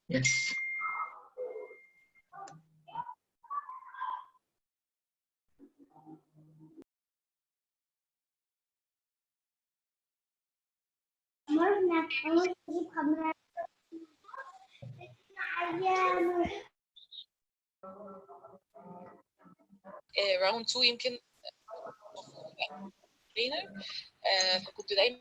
Yes. راوند 2 يمكن ترينر، فكنت دايما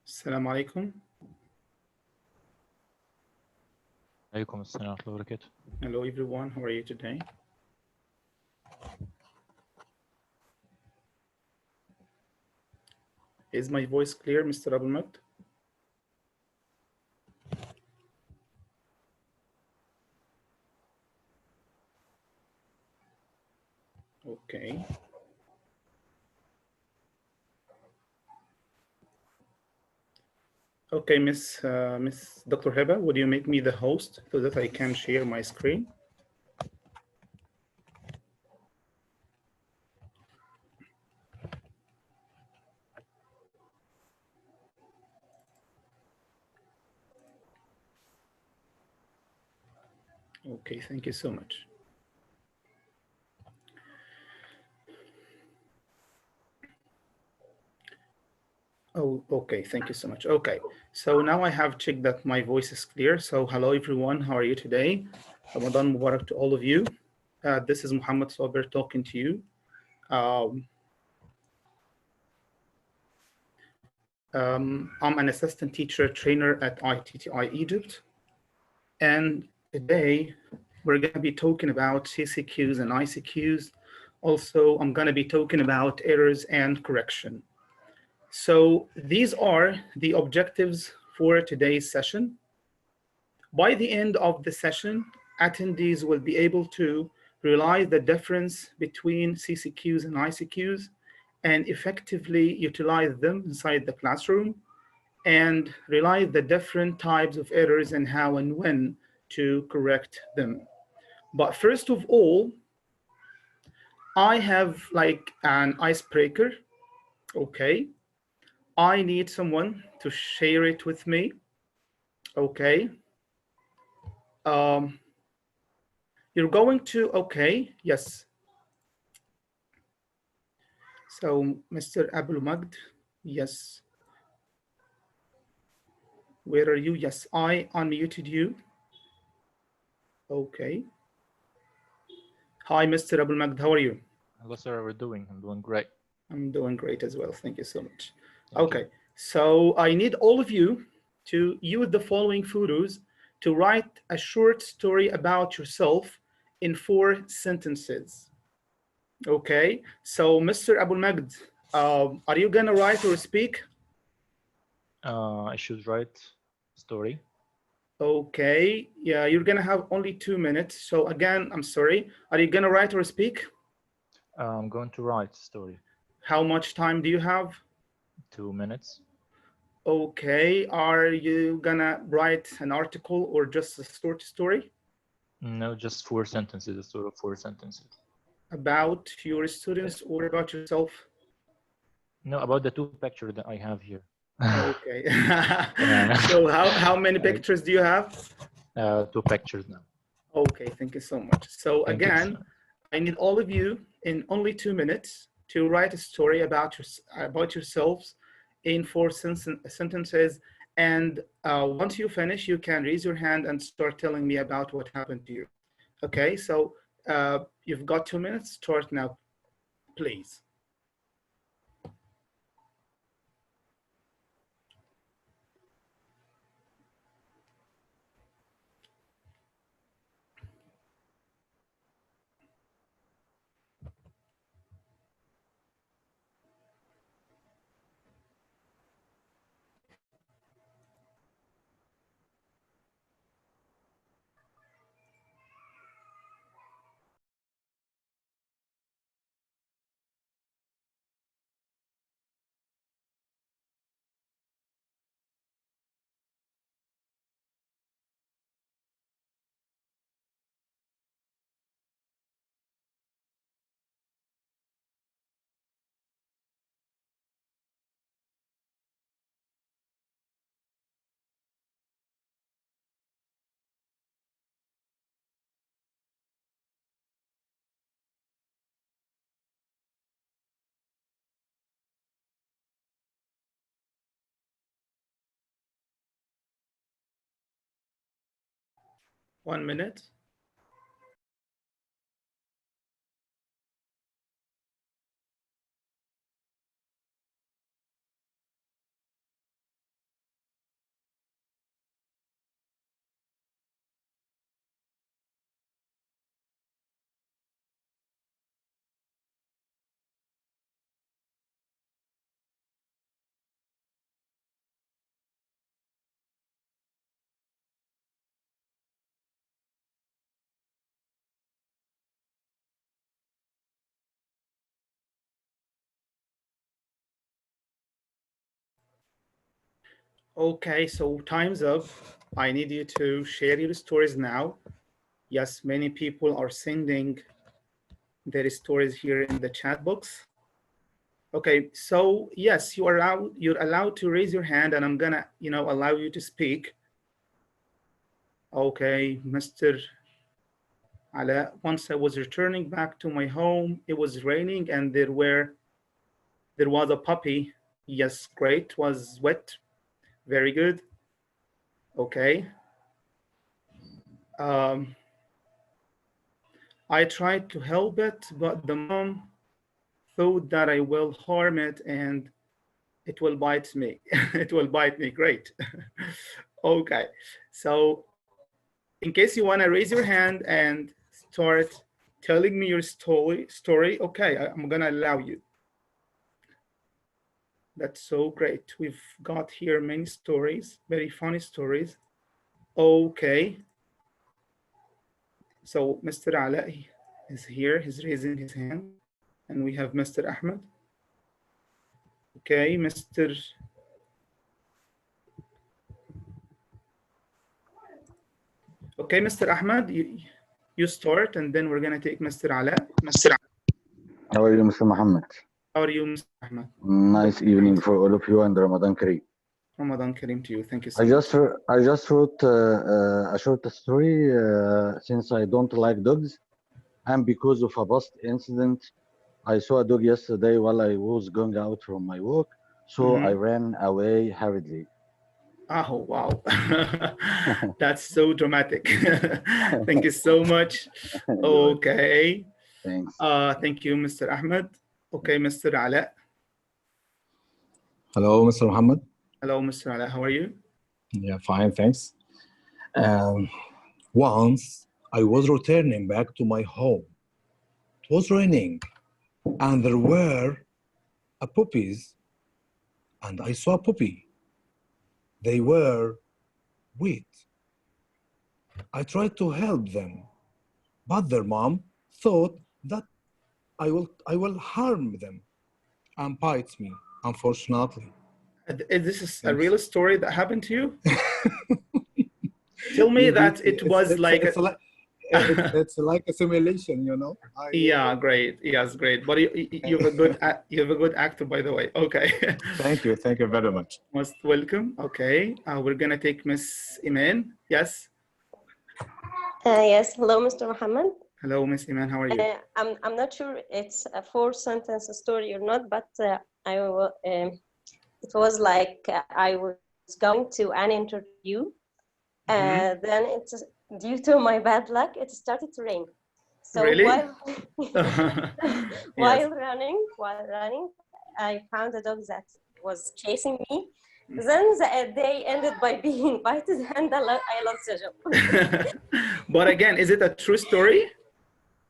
السلام عليكم. عليكم السلام ورحمة الله وبركاته. Hello everyone, how are you today? Is my voice clear, Mr. Ahmed? Okay. Okay, Miss Dr. Heba, would you make me the host so that I can share my screen? Okay, thank you so much. Oh, okay, thank you so much. Okay, so now I have checked that my voice is clear. So hello everyone, how are you today? Ramadan Mubarak to all of you. This is Mohammed Saber talking to you. I'm an assistant teacher trainer at ITTI Egypt. And today we're going to be talking about CCQs and ICQs. Also, I'm going to be talking about errors and correction. So these are the objectives for today's session. By the end of the session, attendees will be able to realize the difference between CCQs and ICQs and effectively utilize them inside the classroom and realize the different types of errors and how and when to correct them. But first of all, I have like an icebreaker, okay? I need someone to share it with me. Okay. You're going to, okay, yes. So Mr. Abul Magd, yes. Where are you? Yes, I unmuted you. Okay. Hi, Mr. Abul Magd, how are you? Hello, sir. How are you doing? I'm doing great. I'm doing great as well. Thank you so much. Thank Okay, you. so I need all of you to use the following photos to write a short story about yourself in 4 sentences. Okay, so Mr. Abul Magd, are you gonna write or speak? I should write story. Okay, yeah, you're gonna have only 2 minutes. So again, I'm sorry. Are you gonna write or speak? I'm going to write story. How much time do you have? 2 minutes. Okay, are you gonna write an article or just a short story? No, just 4 sentences. A story of 4 sentences. About your students or about yourself? No, about the 2 pictures that I have here. Okay. So how many pictures do you have? 2 pictures now. Okay, thank you so much. So Thank you, again, sir. I need all of you in only 2 minutes to write a story about yourselves in 4 sentences. And once you finish, you can raise your hand and start telling me about what happened to you. Okay, so you've got 2 minutes. Start now, please. One minute. Okay, so time's up. I need you to share your stories now. Yes, many people are sending their stories here in the chat box. Okay, so yes, you're allowed to raise your hand, and I'm gonna, allow you to speak. Okay, Mr. Ala, once I was returning back to my home, it was raining and there was a puppy. Yes, great, was wet. Very good. Okay. I tried to help it, but the mom thought that I will harm it and it will bite me. It will bite me. Great. Okay. So in case you want to raise your hand and start telling me your story, okay, I'm going to allow you. That's so great. We've got here many stories, very funny stories. Okay. So Mr. Ala is here. He's raising his hand. And we have Mr. Ahmed. Okay, Mr. Okay, Mr. Ahmed, you start, and then we're gonna take Mr. Ala. How are you, Mr. Mohammed? How are you, Mr. Ahmed? Nice evening for all of you and Ramadan Kareem. Ramadan Kareem to you. Thank you so much. I just wrote a short story since I don't like dogs, and because of a past incident, I saw a dog yesterday while I was going out from my work, so I ran away hurriedly. Oh, wow. That's so dramatic. Thank you so much. Okay. Thanks. Thank you, Mr. Ahmed. Okay, Mr. Ala. Hello, Mr. Mohammed. Hello, Mr. Ala. How are you? Yeah, fine, thanks. Once I was returning back to my home. It was raining, and there were puppies, and I saw a puppy. They were wet. I tried to help them, but their mom thought that I will harm them and bites me, unfortunately. This is a real story that happened to you? Tell me that it was it's like a simulation, you know. Yeah, great. Yes, great. But you have a good actor, by the way. Okay. Thank you very much. Most welcome. Okay, we're gonna take Miss Iman. Yes. Yes. Hello, Mr. Mohammed. Hello, Miss Iman. How are you? I'm not sure it's a 4-sentence story or not, but it was like I was going to an interview. Then it's due to my bad luck, it started to rain. So really? while running, I found a dog that was chasing me. Then they ended by being bited, and I lost the job. But again, is it a true story?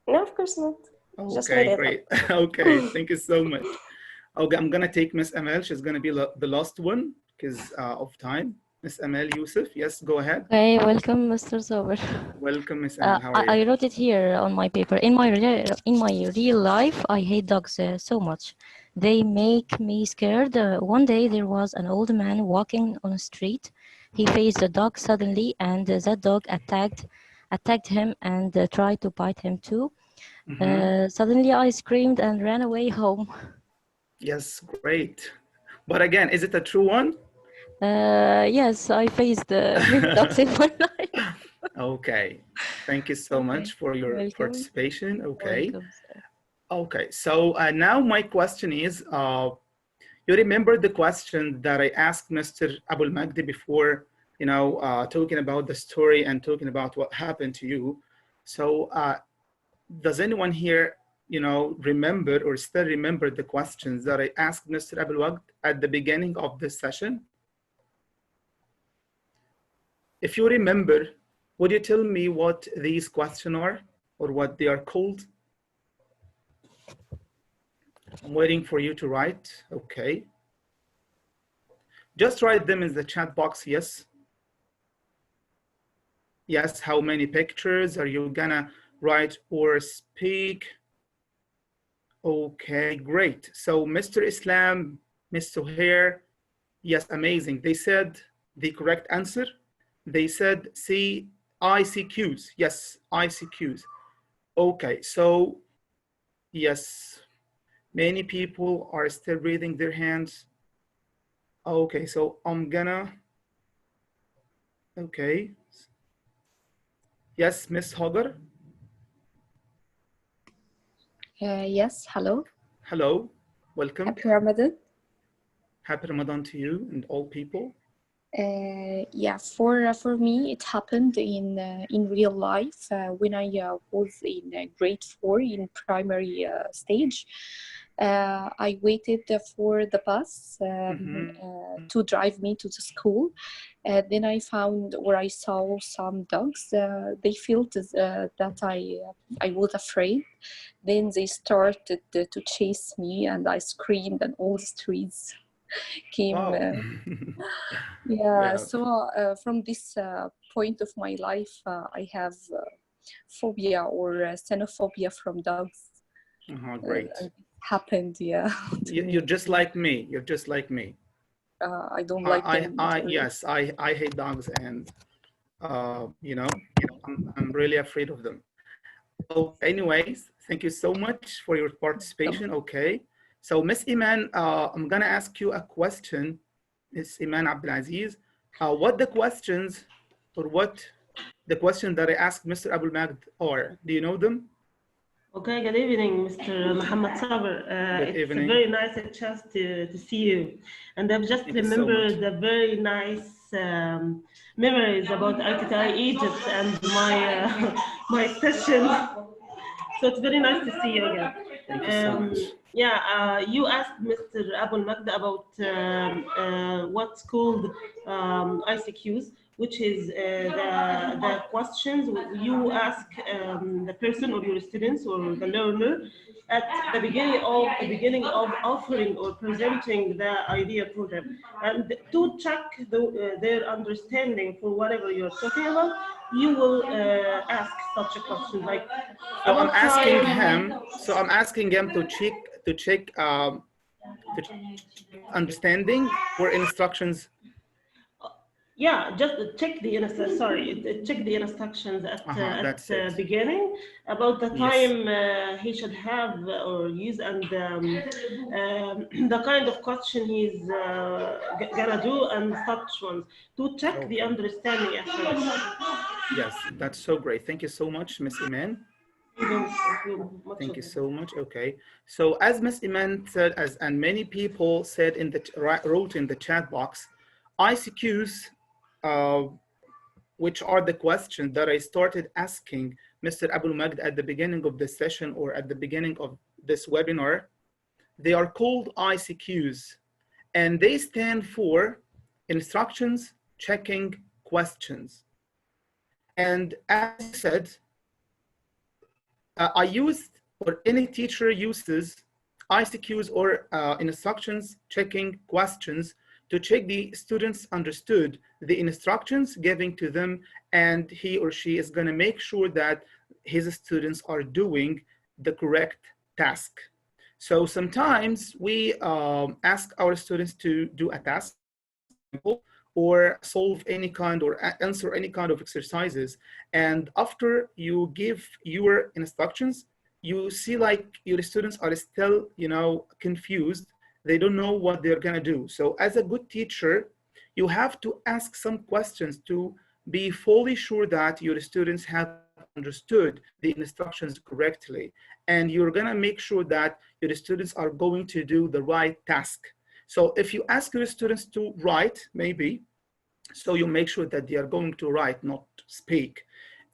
No, of course not. Okay, great. Okay, thank you so much. Okay, I'm gonna take Miss Amel. She's gonna be the last one because of time. Miss Amel Yusuf, yes, go ahead. Okay, welcome, Mr. Sober. Welcome, Miss Amel. How are you? I wrote it here on my paper. In my real life, I hate dogs so much. They make me scared. One day there was an old man walking on a street. He faced a dog suddenly, and that dog attacked him and tried to bite him too. Suddenly, I screamed and ran away home. Yes, great. But again, is it a true one? Yes, I faced many dogs in my life. Okay, thank you so much for your participation. Okay. Welcome, okay, so now my question is, you remember the question that I asked Mr. Abul Magdi before, you know, talking about the story and talking about what happened to you. So does anyone here, you know, remember or still remember the questions that I asked Mr. Abul Magdi at the beginning of this session? If you remember, would you tell me what these questions are or what they are called? I'm waiting for you to write. Okay. Just write them in the chat box, yes. Yes, how many pictures are you gonna write or speak? Okay, great. So Mr. Islam, Ms. Suhair, yes, amazing. They said the correct answer. They said C, ICQs. Yes, ICQs. Okay, so yes, many people are still raising their hands. Okay, so I'm gonna, okay. Yes, Miss Hogger. Yes, hello. Hello, welcome. Happy Ramadan. Happy Ramadan to you and all people. Yeah, for me, it happened in real life when I was in grade 4 in primary stage. I waited for the bus to drive me to the school. Then I found or I saw some dogs. They felt that I was afraid. Then they started to chase me, and I screamed, and all the streets came. Wow. Yeah. So from this point of my life, I have phobia or xenophobia from dogs. Great. Happened, yeah. You're just like me. You're just like me. I don't like them. Yes, I hate dogs, and you know, I'm really afraid of them. Oh, anyways, thank you so much for your participation. Okay, So Miss Iman, I'm gonna ask you a question, Miss Iman Abdulaziz. What the questions, or what the question that I asked Mr. Abul Magd are? Do you know them? Okay, good evening, Mr. Mohammed Saber. Good It's evening. a very nice chance to see you. And I've just Thank you so remembered much. the very nice memories about ICQs Egypt and my my session. So it's very nice to see you again. Thank you so much. Yeah, you asked Mr. Abul Magda about what's called ICQs, which is the questions you ask the person or your students or the learner at the beginning of offering or presenting the idea program, and to check their understanding for whatever you're talking about. You will ask such a question like. So I'm asking him to check understanding or instructions. Yeah, just check the check the instructions at the beginning about the time he should have or use, and the kind of question he's gonna do, and such ones to check the understanding at first. Yes, that's so great. Thank you so much, Miss Iman. Thank you so much. Okay, so as Miss Iman said, and many people said in the wrote in the chat box, ICQs, which are the questions that I started asking Mr. Abul Magd at the beginning of the session or at the beginning of this webinar, they are called ICQs, and they stand for instructions checking questions. And as I said, I used, or any teacher uses ICQs or instructions checking questions to check the students understood the instructions given to them, and he or she is going to make sure that his students are doing the correct task. So sometimes we ask our students to do a task or solve any kind or answer any kind of exercises, and after you give your instructions, you see like your students are still, you know, confused. They don't know what they're gonna do. So as a good teacher, you have to ask some questions to be fully sure that your students have understood the instructions correctly, and you're gonna make sure that your students are going to do the right task. So if you ask your students to write, maybe, so you make sure that they are going to write, not speak.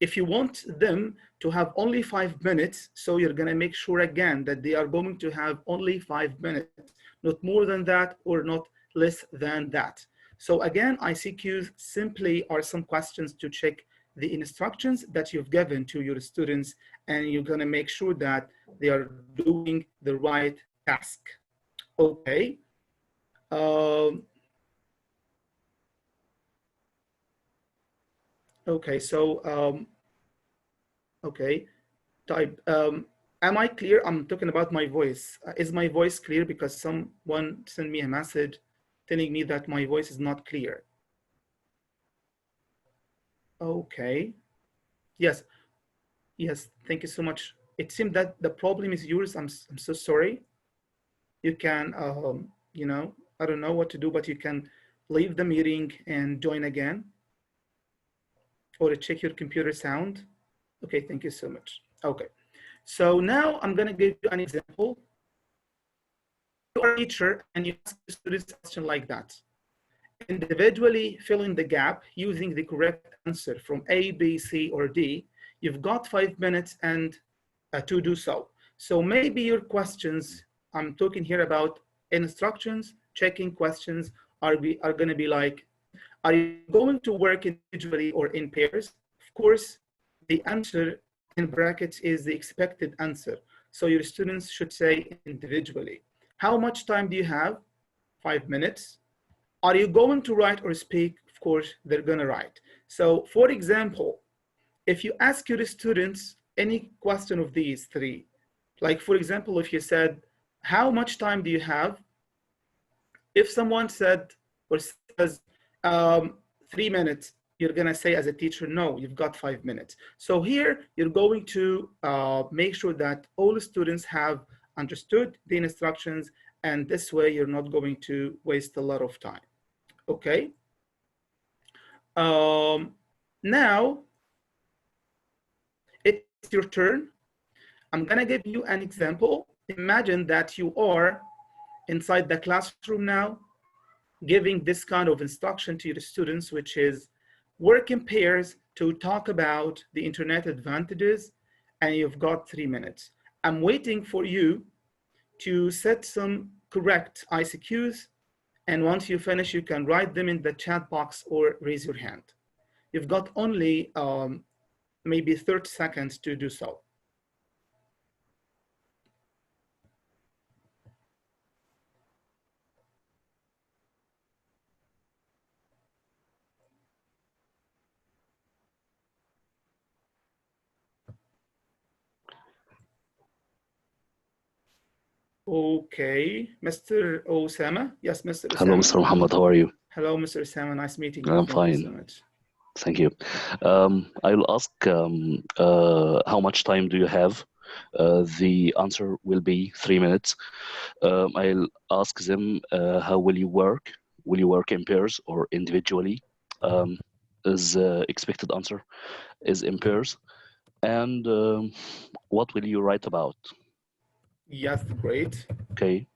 If you want them to have only 5 minutes, so you're gonna make sure again that they are going to have only 5 minutes, not more than that or not less than that. So again, ICQs simply are some questions to check the instructions that you've given to your students, and you're gonna make sure that they are doing the right task. Okay. Okay, so okay, type. Am I clear? I'm talking about my voice. Is my voice clear? Because someone sent me a message telling me that my voice is not clear. Okay. Yes. Yes. Thank you so much. It seemed that the problem is yours. I'm so sorry. You can, you know, I don't know what to do, but you can leave the meeting and join again, or check your computer sound. Okay, thank you so much. Okay, so now I'm gonna give you an example. You are a teacher and you ask the students a question like that. Individually fill in the gap using the correct answer from A, B, C, or D. You've got 5 minutes and to do so. So maybe your questions, I'm talking here about instructions, checking questions, are gonna be like, are you going to work individually or in pairs? Of course, the answer in brackets is the expected answer. So your students should say individually. How much time do you have? 5 minutes. Are you going to write or speak? Of course, they're gonna write. So for example, if you ask your students any question of these three, like for example, if you said, how much time do you have? If someone said or says 3 minutes, you're gonna say as a teacher, no, you've got 5 minutes. So here, you're going to make sure that all students have understood the instructions, and this way you're not going to waste a lot of time. Okay. Now it's your turn. I'm gonna give you an example. Imagine that you are inside the classroom now, giving this kind of instruction to your students, which is work in pairs to talk about the internet advantages, and you've got 3 minutes. I'm waiting for you to set some correct ICQs, and once you finish, you can write them in the chat box or raise your hand. You've got only maybe 30 seconds to do so. Okay, Mr. Osama. Yes, Mr. Osama. Hello, Mr. Mohammed. How are you? Hello, Mr. Osama. Nice meeting you. I'm Thank you so fine. much. Thank you. I will ask how much time do you have? The answer will be 3 minutes. I'll ask them how will you work? Will you work in pairs or individually? Is expected answer is in pairs. And what will you write about? Yes, great. Okay.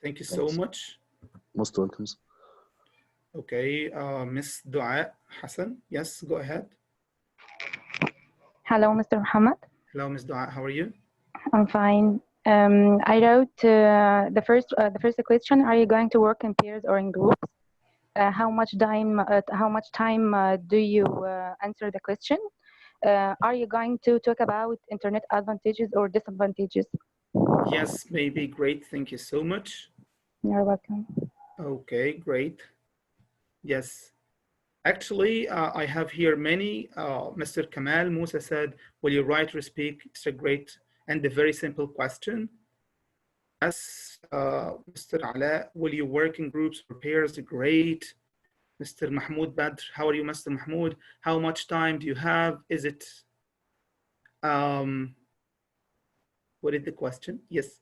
Thank you Thanks. so much. Most welcome. Okay, Miss Dua Hassan. Yes, go ahead. Hello, Mr. Mohammed. Hello, Miss Dua. How are you? I'm fine. I wrote the first question. Are you going to work in pairs or in groups? How much time do you answer the question? Are you going to talk about internet advantages or disadvantages? Yes, maybe. Great. Thank you so much. You're welcome. Okay, great. Yes. Actually, I have here many. Mr. Kamel Musa said, will you write or speak? It's a great and a very simple question. Yes, Mr. Ala, will you work in groups or pairs? Great. Mr. Mahmoud Badr, how are you, Mr. Mahmoud? How much time do you have? Is it, what is the question? Yes.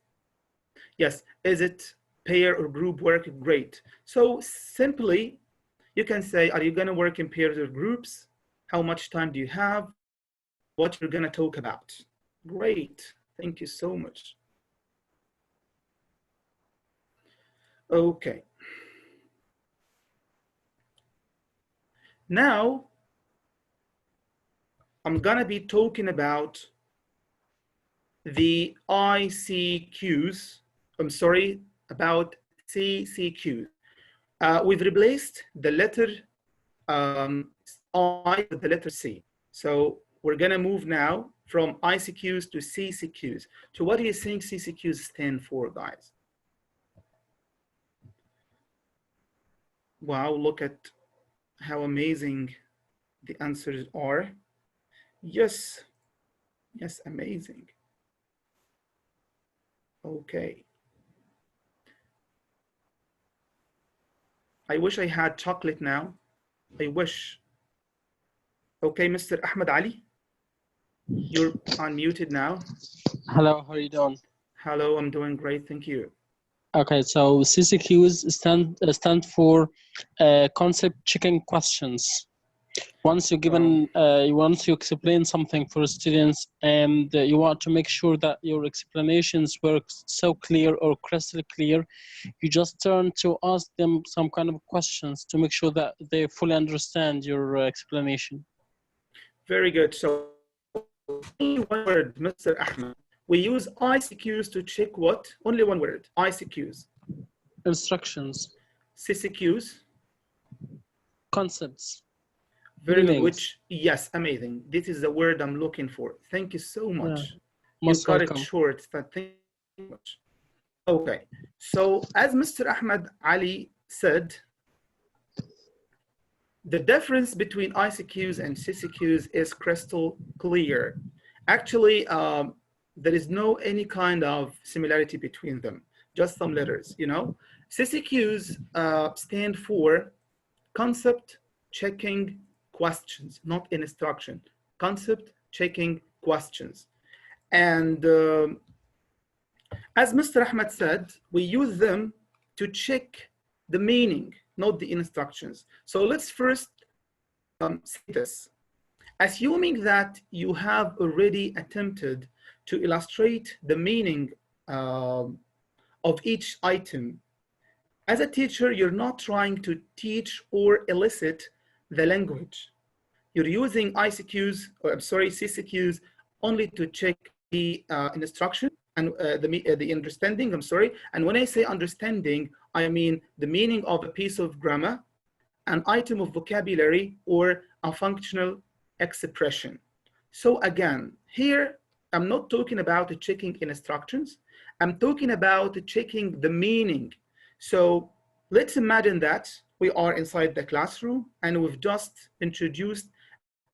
Yes, is it pair or group work? Great. So simply, you can say, are you gonna work in pairs or groups? How much time do you have? What you're gonna talk about? Great, thank you so much. Okay. Now, I'm gonna be talking about the ICQs, I'm sorry, about CCQs. We've replaced the letter I with the letter C. So we're gonna move now from ICQs to CCQs. So what do you think CCQs stand for, guys? Wow, look at how amazing the answers are. Yes, yes, amazing. Okay. I wish I had chocolate now. I wish. Okay, Mr. Ahmed Ali, you're unmuted now. Hello, how are you doing? Hello, I'm doing great, thank you. Okay, so CCQs stand for concept checking questions. Once you're given, once you explain something for students and you want to make sure that your explanations were so clear or crystal clear, you just turn to ask them some kind of questions to make sure that they fully understand your explanation. Very good. So, only one word, Mr. Ahmed. We use ICQs to check what? Only one word, ICQs. Instructions. CCQs. Concepts. Very good, which, yes, amazing. This is the word I'm looking for. Thank you so much. Yeah. You got it short, but thank you so much. Okay, so as Mr. Ahmed Ali said, the difference between ICQs and CCQs is crystal clear. Actually, there is no any kind of similarity between them, just some letters, you know. CCQs stand for concept checking questions, not instruction. Concept checking questions. And As Mr. Ahmed said, we use them to check the meaning, not the instructions. So let's first say this. Assuming that you have already attempted to illustrate the meaning of each item, as a teacher, you're not trying to teach or elicit the language. You're using ICQs, or I'm sorry, CCQs, only to check the instruction and the understanding, I'm sorry. And when I say understanding, I mean the meaning of a piece of grammar, an item of vocabulary, or a functional expression. So again, here, I'm not talking about checking instructions. I'm talking about checking the meaning. So let's imagine that we are inside the classroom and we've just introduced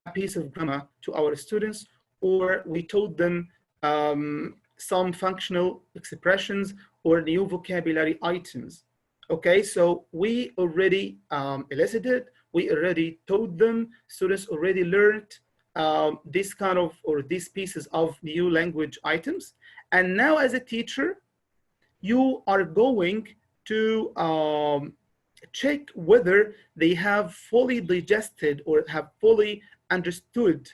a piece of grammar to our students, or we told them some functional expressions or new vocabulary items. Okay, so we already elicited, we already taught them, students already learned this kind of, or these pieces of new language items. And now as a teacher, you are going to check whether they have fully digested or have fully understood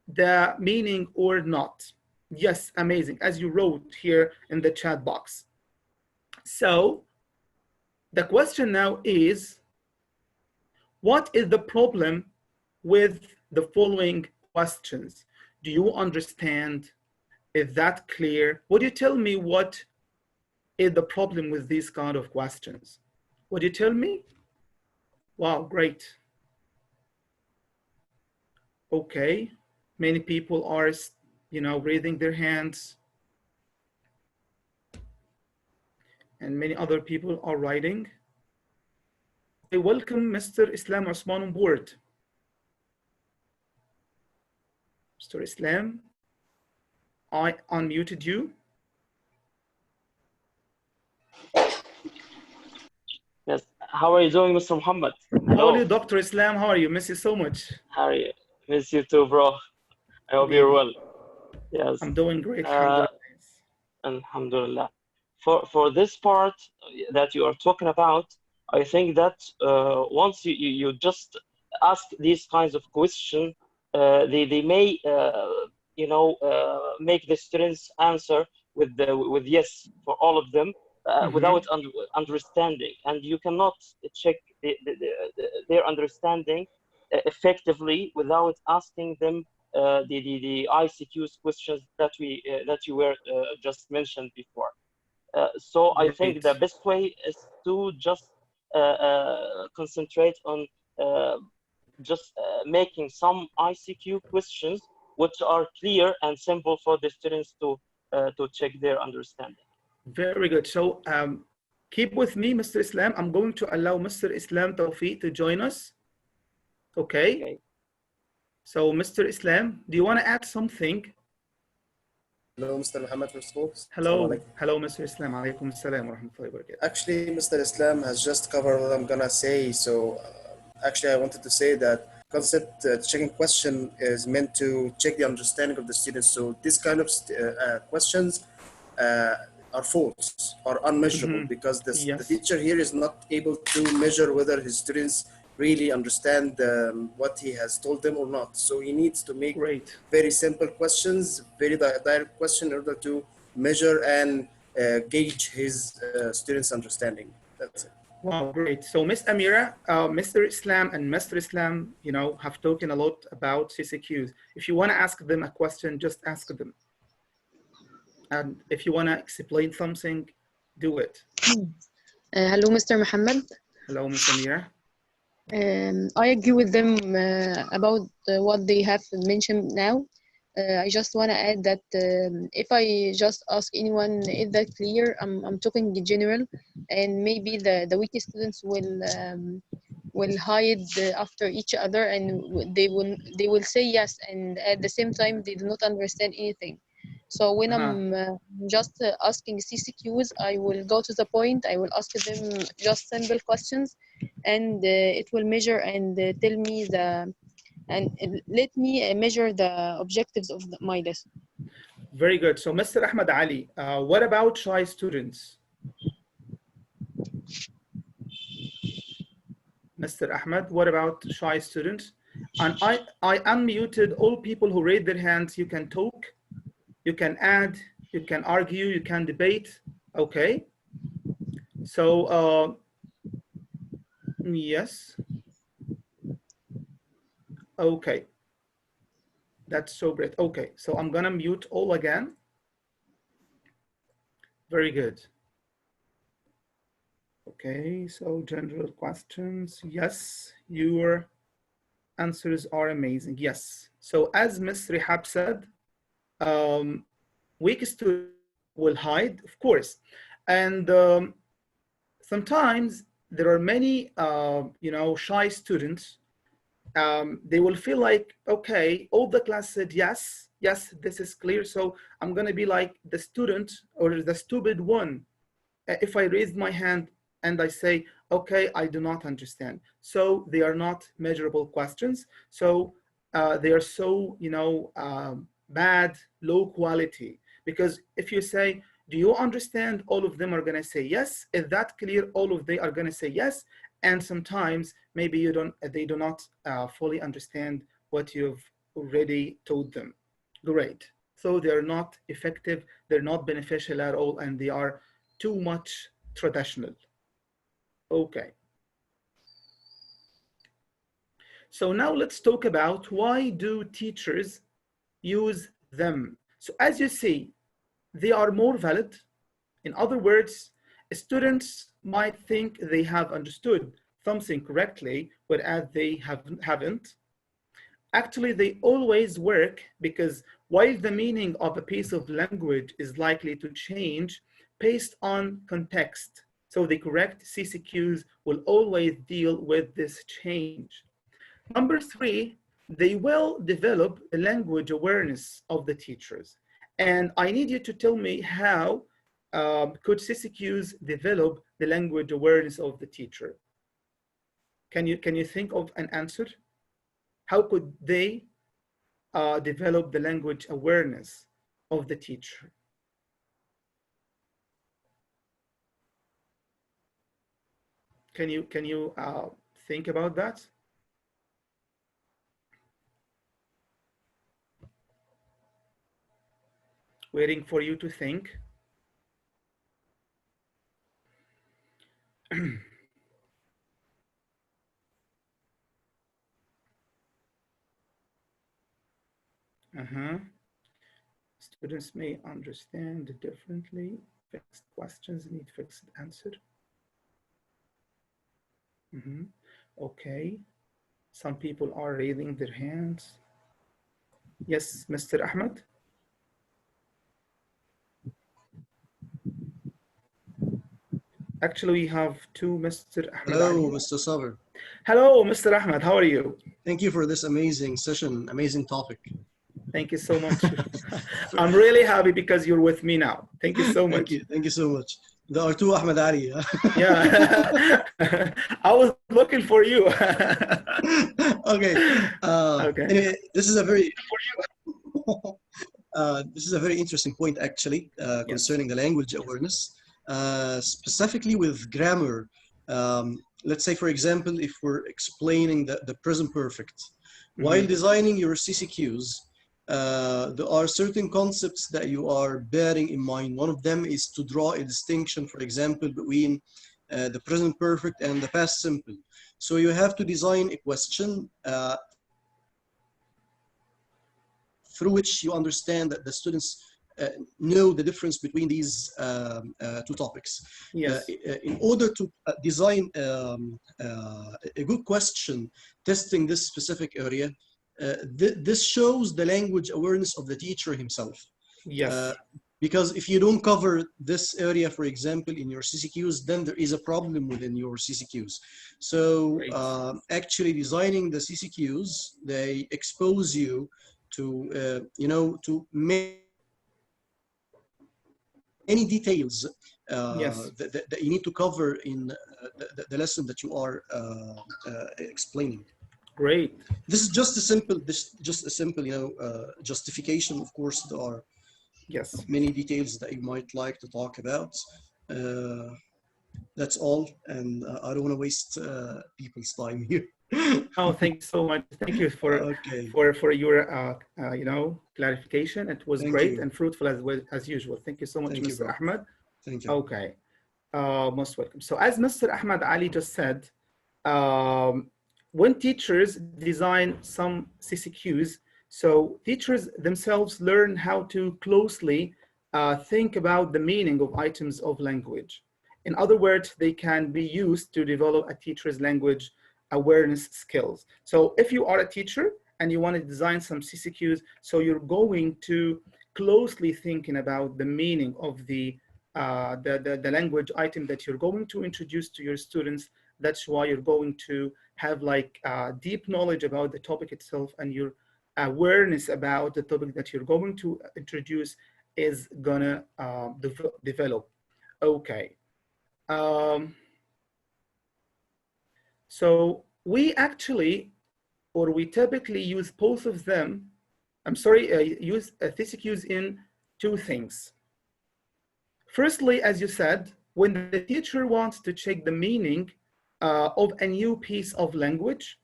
the meaning or not. Yes, amazing, as you wrote here in the chat box. So the question now is, what is the problem with the following questions? Do you understand? Is that clear? Would you tell me what is the problem with these kind of questions? Would you tell me? Wow, great. Okay, many people are, raising their hands. And many other people are writing. I welcome Mr. Islam Osman on board. Mr. Islam, I unmuted you. Yes. How are you doing, Mr. Mohammed? How are you, Dr. Islam? How are you? Miss you so much. How are you? Miss you too, bro. I hope you're well. Yes. I'm doing great. Alhamdulillah. For this part that you are talking about, I think that once you just ask these kinds of questions, they may make the students answer with yes for all of them without understanding, and you cannot check their understanding effectively without asking them the ICQs questions that you were just mentioned before. So I think the best way is to just concentrate on just making some ICQ questions which are clear and simple for the students to check their understanding. Very good. So keep with me, Mr. Islam. I'm going to allow Mr. Islam Tawfiq to join us. Okay. So Mr. Islam, do you want to add something? Hello, Mr. Mohammed first of all. Hello, hello, Mr. Islam. Alaikum assalam wa rahmatullahi wa barakatuh. Actually, Mr. Islam has just covered what I'm gonna say. So actually, I wanted to say that concept checking question is meant to check the understanding of the students. So this kind of questions are false or unmeasurable because the teacher here is not able to measure whether his students really understand what he has told them or not. So he needs to make very simple questions, very direct question in order to measure and gauge his students' understanding. That's it. Wow, great. So Miss Amira, Mr. Islam and Mr. Islam, have talked a lot about CCQs. If you want to ask them a question, just ask them. And if you want to explain something, do it. Hello, Mr. Mohammed. Hello, Miss Amira. I agree with them about what they have mentioned now. I just want to add that if I just ask anyone, is that clear? I'm talking in general, and maybe the weak students will hide after each other, and they will say yes, and at the same time they do not understand anything. So when I'm just asking CCQs, I will go to the point. I will ask them just simple questions, and it will measure and tell me let me measure the objectives of my lesson. Very good. So Mr. Ahmed Ali, what about shy students? Mr. Ahmed, what about shy students? And I unmuted all people who raised their hands. You can talk, you can add, you can argue, you can debate. Okay. So, yes. Okay. That's so great. Okay, so I'm gonna mute all again. Very good. Okay, so general questions. Yes, your answers are amazing. Yes. So as Ms. Rihab said, weak students will hide, of course. And sometimes there are many, shy students. They will feel like, okay, all the class said yes, yes, this is clear. So I'm gonna be like the student or the stupid one. If I raise my hand and I say, okay, I do not understand. So they are not measurable questions. So they are so, bad, low quality. Because if you say, do you understand? All of them are gonna say yes. Is that clear? All of them are gonna say yes. And sometimes maybe they do not fully understand what you've already told them. Great. So they're not effective, they're not beneficial at all, and they are too much traditional. Okay. So now let's talk about why do teachers use them? So as you see, they are more valid. In other words, students might think they have understood something correctly, whereas they haven't. Actually, they always work because while the meaning of a piece of language is likely to change based on context, so the correct CCQs will always deal with this change. Number 3, they will develop a language awareness of the teachers. And I need you to tell me how could CCQs develop the language awareness of the teacher? Can you think of an answer? How could they develop the language awareness of the teacher? Can you think about that? Waiting for you to think. Students may understand differently. Fixed questions need fixed answer. Okay. Some people are raising their hands. Yes, Mr. Ahmed. Actually, we have two Mr. Ahmed. Hello, Mr. Saber. Hello, Mr. Ahmed. How are you? Thank you for this amazing session, amazing topic. Thank you so much. I'm really happy because you're with me now. Thank you so much. Thank you so much. There are two Ahmed Ali. Yeah, I was looking for you. Okay. Okay. Anyway, this is a very interesting point actually concerning the language awareness, specifically with grammar. Let's say, for example, if we're explaining the present perfect, while designing your CCQs, there are certain concepts that you are bearing in mind. One of them is to draw a distinction, for example, between the present perfect and the past simple. So you have to design a question through which you understand that the students know the difference between these two topics. Yes. In order to design a good question testing this specific area, this shows the language awareness of the teacher himself. Yes. Because if you don't cover this area, for example, in your CCQs, then there is a problem within your CCQs. So actually designing the CCQs, they expose you to, to many details that you need to cover in the lesson that you are explaining. Great. This is just a simple, justification. Of course, there are Yes. many details that you might like to talk about. That's all, and I don't want to waste people's time here. Oh, thank you so much. Thank you for Okay. for your you know, clarification. It was Thank great you. and fruitful as well as usual. Thank you so much, Thank you, Mr. bro. Ahmed. Thank you. Okay, most welcome. So as Mr. Ahmed Ali just said, when teachers design some CCQs, so teachers themselves learn how to closely think about the meaning of items of language. In other words, they can be used to develop a teacher's language awareness skills. So if you are a teacher and you want to design some CCQs, so you're going to closely thinking about the meaning of the language item that you're going to introduce to your students. That's why you're going to have like deep knowledge about the topic itself, and your awareness about the topic that you're going to introduce is gonna develop. Okay. So we actually, or we typically use both of them. I'm sorry, use CCQs in two things. Firstly, as you said, when the teacher wants to check the meaning of a new piece of language,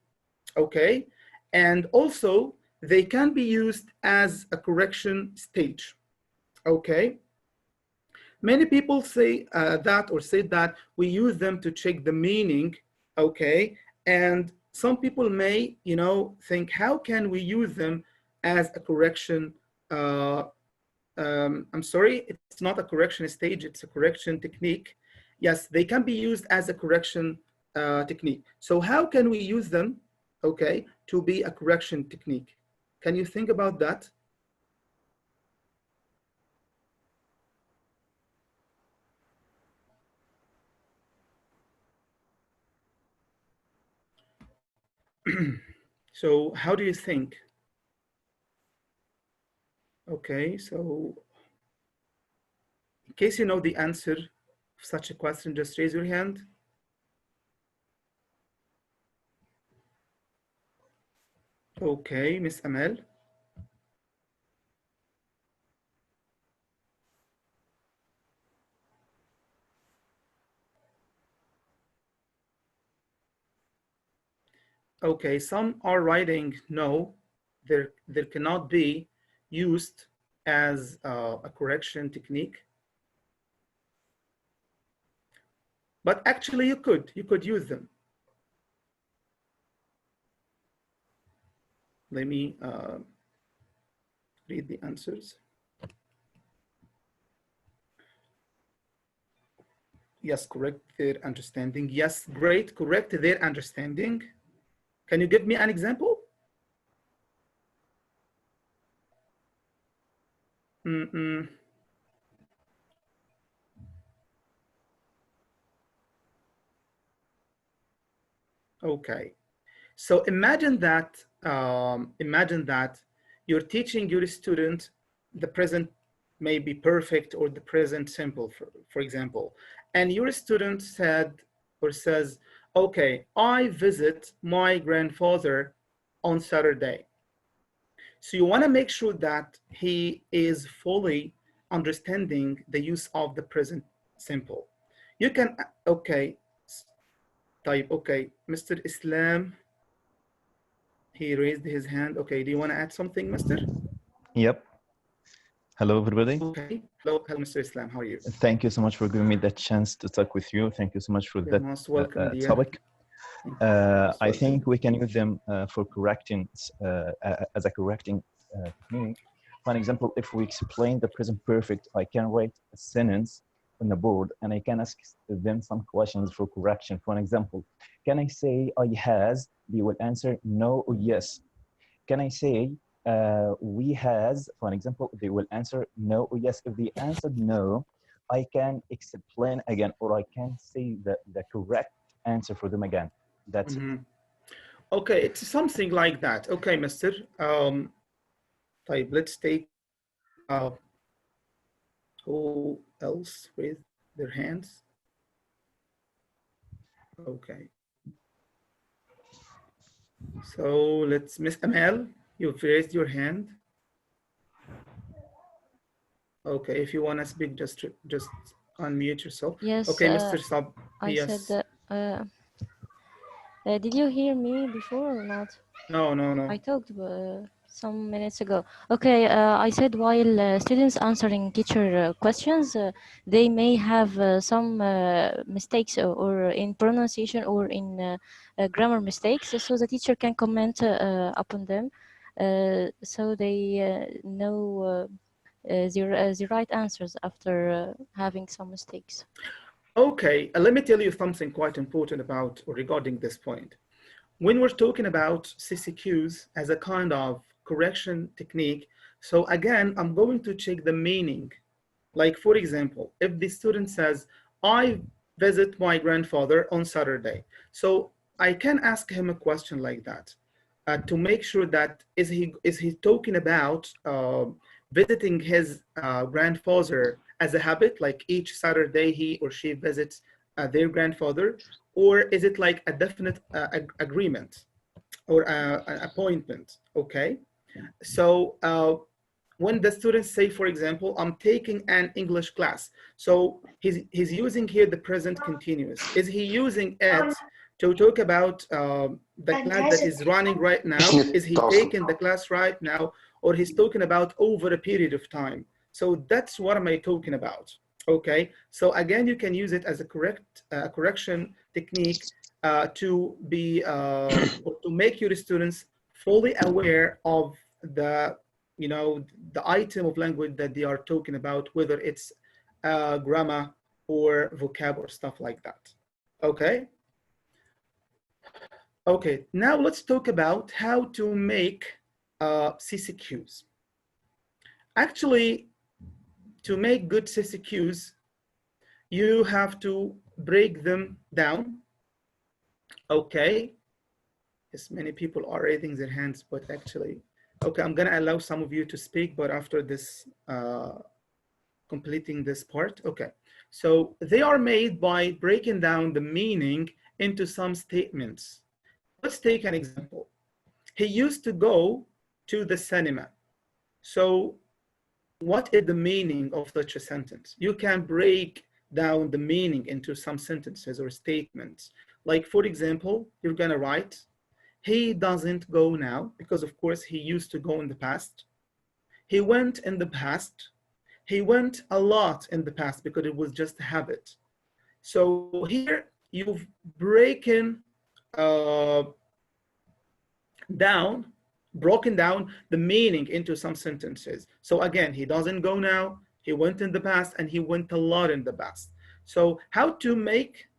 okay, and also they can be used as a correction stage, okay. Many people say that, or say that we use them to check the meaning, okay, and some people may, you know, think, how can we use them as a correction? I'm sorry, it's not a correction stage, it's a correction technique. Yes, they can be used as a correction technique. So how can we use them, okay, to be a correction technique? Can you think about that? So how do you think? Okay, so in case you know the answer of such a question, just raise your hand. Okay, Miss Amel. Okay, some are writing no, there cannot be used as a correction technique. But actually you could use them. Let me read the answers. Yes, correct their understanding. Yes, great, correct their understanding. Can you give me an example? Okay, so imagine that you're teaching your student the present may be perfect or the present simple, for example, and your student said or says, okay, I visit my grandfather on Saturday. So you want to make sure that he is fully understanding the use of the present simple. You can, okay, type, okay, Mr. Islam, he raised his hand. Okay, do you want to add something, Mr.? Yep. Hello, everybody. Okay. Hello, Mr. Islam. How are you? Thank you so much for giving me the chance to talk with you. Thank you so much for You're most welcome, dear. topic. I think we can use them for correcting as a correcting technique. For example, if we explain the present perfect, I can write a sentence on the board and I can ask them some questions for correction. For example, can I say I has? They will answer no or yes. Can I say we has? For example, they will answer no or yes. If they answered no, I can explain again, or I can say the correct answer for them again. That's it. Okay, it's something like that. Okay, Mr. Let's take who else raised their hands? Okay. So let's, Miss Amel, you've raised your hand. Okay, if you want to speak, just unmute yourself. Yes, Okay, Mr. Sab. I Yes. said, did you hear me before or not? No, no, no. I talked some minutes ago. Okay, I said while students answering teacher questions, they may have some mistakes or in pronunciation or in grammar mistakes, so the teacher can comment upon them, so they know the right answers after having some mistakes. Okay, let me tell you something quite important about or regarding this point. When we're talking about CCQs as a kind of correction technique, so again, I'm going to check the meaning. Like, for example, if the student says, I visit my grandfather on Saturday, so I can ask him a question like that to make sure that is he talking about visiting his grandfather as a habit, like each Saturday he or she visits their grandfather, or is it like a definite agreement or an appointment? Okay, so when the students say, for example, I'm taking an English class, so he's using here the present continuous. Is he using it to talk about the class that is running right now? Is he taking the class right now, or he's talking about over a period of time? So that's what am I talking about? Okay, so again, you can use it as a correction technique to be or to make your students fully aware of the the item of language that they are talking about, whether it's grammar or vocab or stuff like that. Okay. Okay, now let's talk about how to make CCQs. Actually, to make good CCQs, you have to break them down. Okay. Yes, many people are raising their hands, but actually, okay, I'm gonna allow some of you to speak, but after this, completing this part. Okay, so they are made by breaking down the meaning into some statements. Let's take an example. He used to go to the cinema. So what is the meaning of such a sentence? You can break down the meaning into some sentences or statements. Like, for example, you're gonna write, he doesn't go now, because of course he used to go in the past. He went in the past. He went a lot in the past because it was just a habit. So here you've broken down the meaning into some sentences. So again, he doesn't go now, he went in the past, and he went a lot in the past. So how to make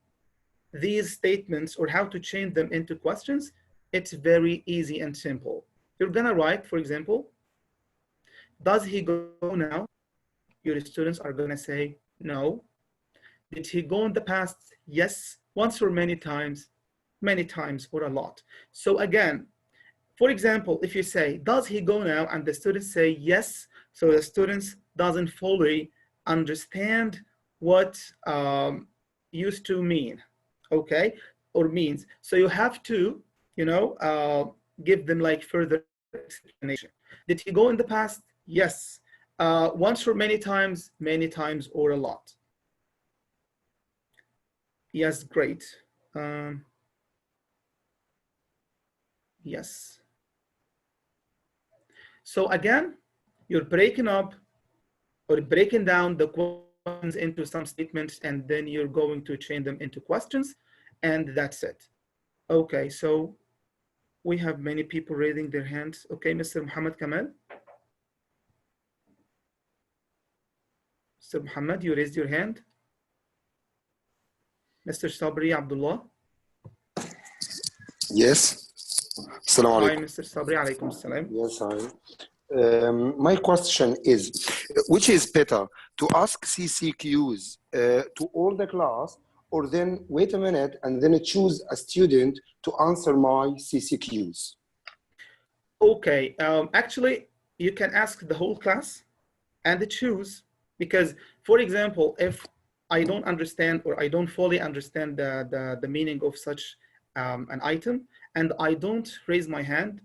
these statements or how to change them into questions? It's very easy and simple. You're gonna write, for example, does he go now? Your students are gonna say no. Did he go in the past? Yes, once or many times or a lot. So again, for example, if you say, does he go now? And the students say yes, so the students doesn't fully understand what used to mean, okay, or means. So you have to, give them like further explanation. Did he go in the past? Yes. Once or many times, or a lot. Yes, great. Yes. So again, you're breaking up or breaking down the questions into some statements, and then you're going to change them into questions, and that's it. Okay, so we have many people raising their hands. Okay, Mr. Mohamed Kamel. Mr. Mohammed, you raised your hand. Mr. Sabri Abdullah. Yes. Assalamu Hi, alaikum. Mr. Sabri. Alaikum salam. Yes, hi. My question is, which is better, to ask CCQs to all the class, or then wait a minute and then choose a student to answer my CCQs? Okay, actually, you can ask the whole class and choose, because, for example, if I don't understand or I don't fully understand the meaning of such an item, and I don't raise my hand,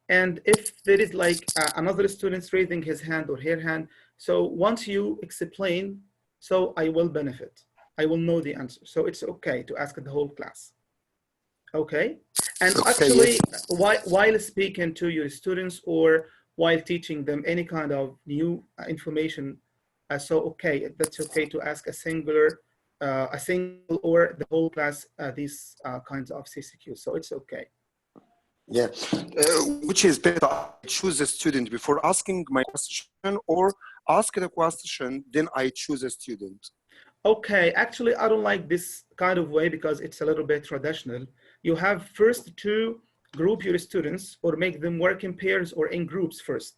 and if there is like another student raising his hand or her hand, So once you explain, so I will benefit. I will know the answer. So it's okay to ask the whole class. Okay? And Okay, actually, yes. while speaking to your students or while teaching them any kind of new information, so okay, that's okay to ask a single or the whole class these kinds of CCQs. So it's okay. Yeah, which is better? I choose a student before asking my question, or ask the question, then I choose a student. Okay, actually, I don't like this kind of way because it's a little bit traditional. You have first to group your students or make them work in pairs or in groups first.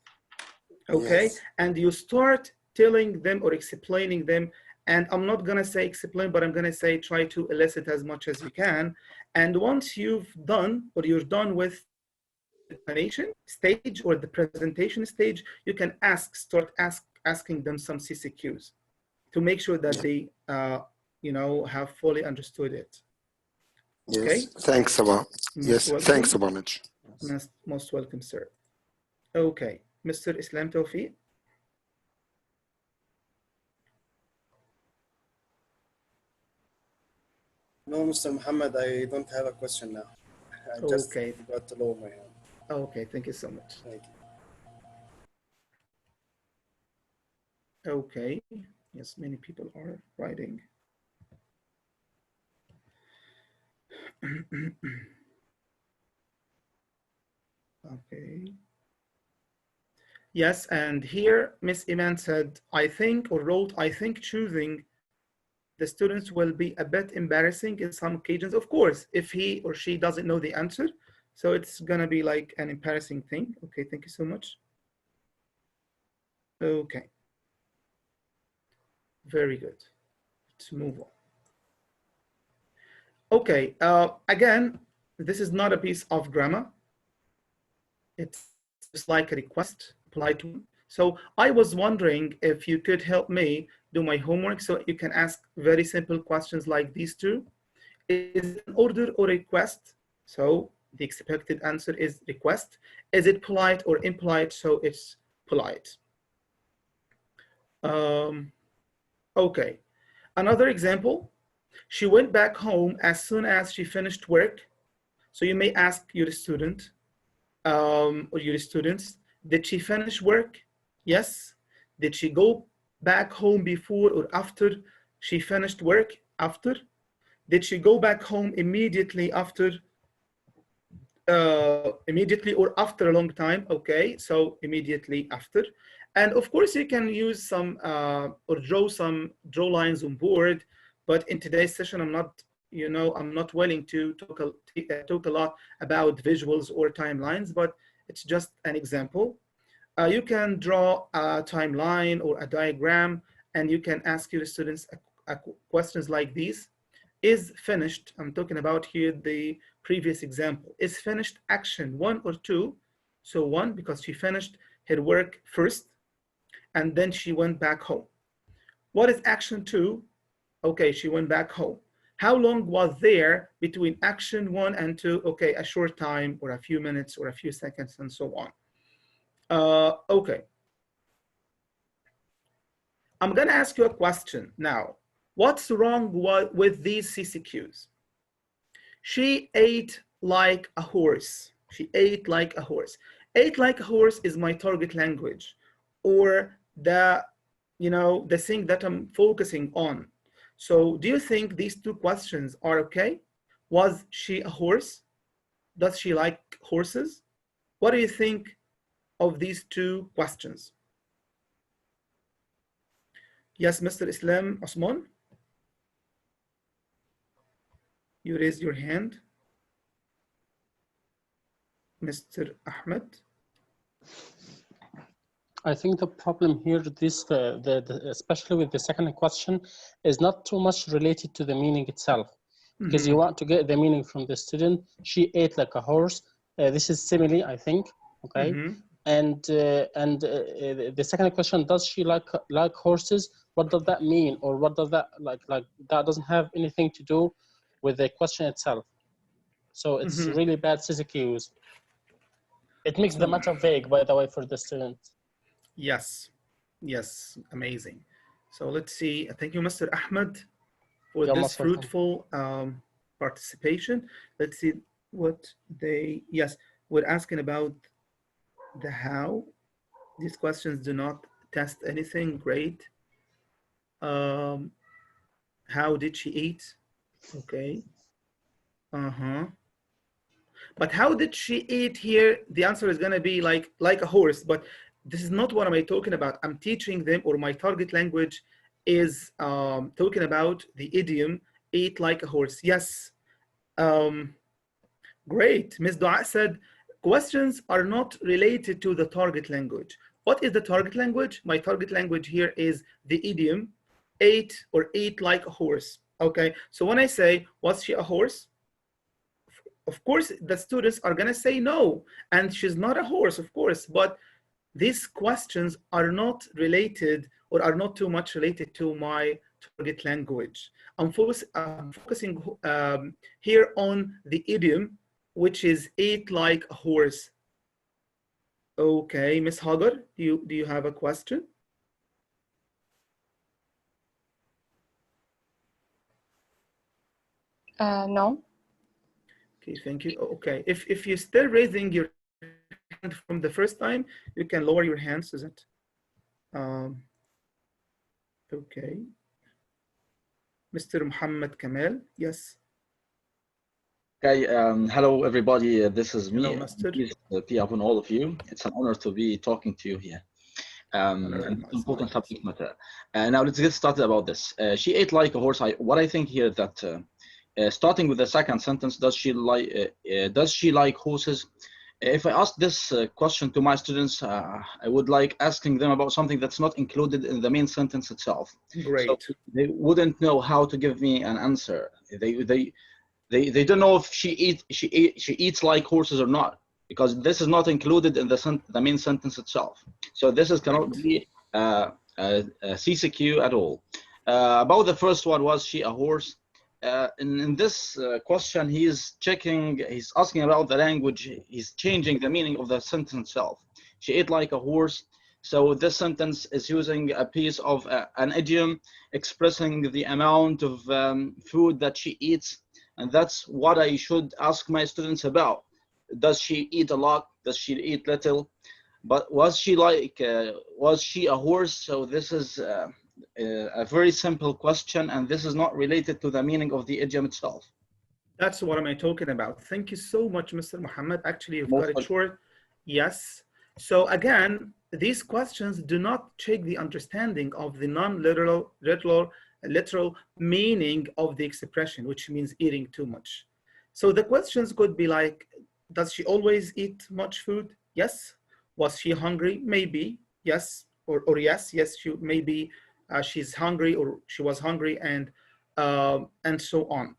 Okay, Yes. and you start telling them or explaining them. And I'm not gonna say explain, but I'm gonna say try to elicit as much as you can. And once you've done or you're done with the explanation stage or the presentation stage, you can start asking them some CCQs to make sure that they, you know, have fully understood it. Yes. Okay. Thanks, Abba. Yes. Welcome. Thanks, Abanaj. Most welcome, sir. Okay, Mr. Islam Tawfiq. No, Mr. Mohammed, I don't have a question now. I just Okay. got to lower my hand. Okay, thank you so much. Thank you. Okay, yes, many people are writing. Okay. Yes, and here Miss Iman said, I think, or wrote, I think choosing the students will be a bit embarrassing in some occasions. Of course, if he or she doesn't know the answer, so it's gonna be like an embarrassing thing. Okay, thank you so much. Okay. Very good. Let's move on. Okay, again, this is not a piece of grammar. It's just like a request, polite one. So I was wondering if you could help me do my homework so you can ask very simple questions like these two. Is it an order or request? So the expected answer is request. Is it polite or impolite? So it's polite. Okay, another example. She went back home as soon as she finished work. So you may ask your student or your students, did she finish work? Yes. Did she go back home before or after she finished work? After. Did she go back home immediately after? Immediately or after a long time? Okay, so immediately after. And of course you can use some or draw lines on board, but in today's session I'm not, you know, I'm not willing to talk a lot about visuals or timelines, but it's just an example. You can draw a timeline or a diagram, and you can ask your students questions like these. Is finished, I'm talking about here the previous example, is finished action 1 or 2? So 1, because she finished her work first, and then she went back home. What is action 2? Okay, she went back home. How long was there between action 1 and 2? Okay, a short time or a few minutes or a few seconds and so on. Okay. I'm gonna ask you a question now. What's wrong with these CCQs? She ate like a horse. She ate like a horse. Ate like a horse is my target language, or the, you know, the thing that I'm focusing on. So do you think these two questions are okay? Was she a horse? Does she like horses? What do you think of these two questions? Yes, Mr. Islam Osman? You raised your hand. Mr. Ahmed? I think the problem here, especially with the second question, is not too much related to the meaning itself, because you want to get the meaning from the student. She ate like a horse. This is simile, I think. Okay, and the second question: does she like horses? What does that mean, or what does that like? That doesn't have anything to do with the question itself. So it's really bad CCQs. It makes the matter vague, by the way, for the student. Yes. Yes, amazing. So let's see. Thank you, Mr. Ahmed, for Yeah, this most welcome. fruitful participation. Let's see what they, yes, we're asking about the how. These questions do not test anything. Great. How did she eat? Okay. But how did she eat here? The answer is gonna be like a horse, but this is not what I'm talking about. I'm teaching them, or my target language is talking about the idiom eat like a horse. Yes. Great. Ms. Dua said, questions are not related to the target language. What is the target language? My target language here is the idiom ate or eat like a horse. Okay, so when I say, was she a horse? Of course, the students are gonna say no, and she's not a horse, of course, but these questions are not related or are not too much related to my target language. I'm focusing here on the idiom, which is eat like a horse. Okay, Miss Hagar, do you have a question? No. Okay, thank you. Okay, if you're still raising your hand from the first time, you can lower your hand, Susan. Okay. Mr. Mohamed Kamel, yes. Okay, hello everybody. This is me. Hello, Master. Peace be upon all of you. It's an honor to be talking to you here. An important subject matter. Now let's get started about this. She ate like a horse. What I think here that starting with the second sentence, does she like horses? If I ask this question to my students, I would like asking them about something that's not included in the main sentence itself. Great. So they wouldn't know how to give me an answer. They don't know if she eats like horses or not, because this is not included in the main sentence itself. So this is cannot be a CCQ at all. About the first one, was she a horse? In this question, he's asking about the language. He's changing the meaning of the sentence itself. She ate like a horse. So this sentence is using a piece of an idiom expressing the amount of food that she eats. And that's what I should ask my students about. Does she eat a lot? Does she eat little? But was she a horse? So this is a very simple question, and this is not related to the meaning of the idiom itself. That's what I'm talking about. Thank you so much, Mr. Mohammed. Actually, you've got it short. Yes. So again, these questions do not check the understanding of the non-literal, literal meaning of the expression, which means eating too much. So the questions could be like, does she always eat much food? Yes. Was she hungry? Maybe. Yes. Or yes, she maybe she's hungry, or she was hungry, and so on.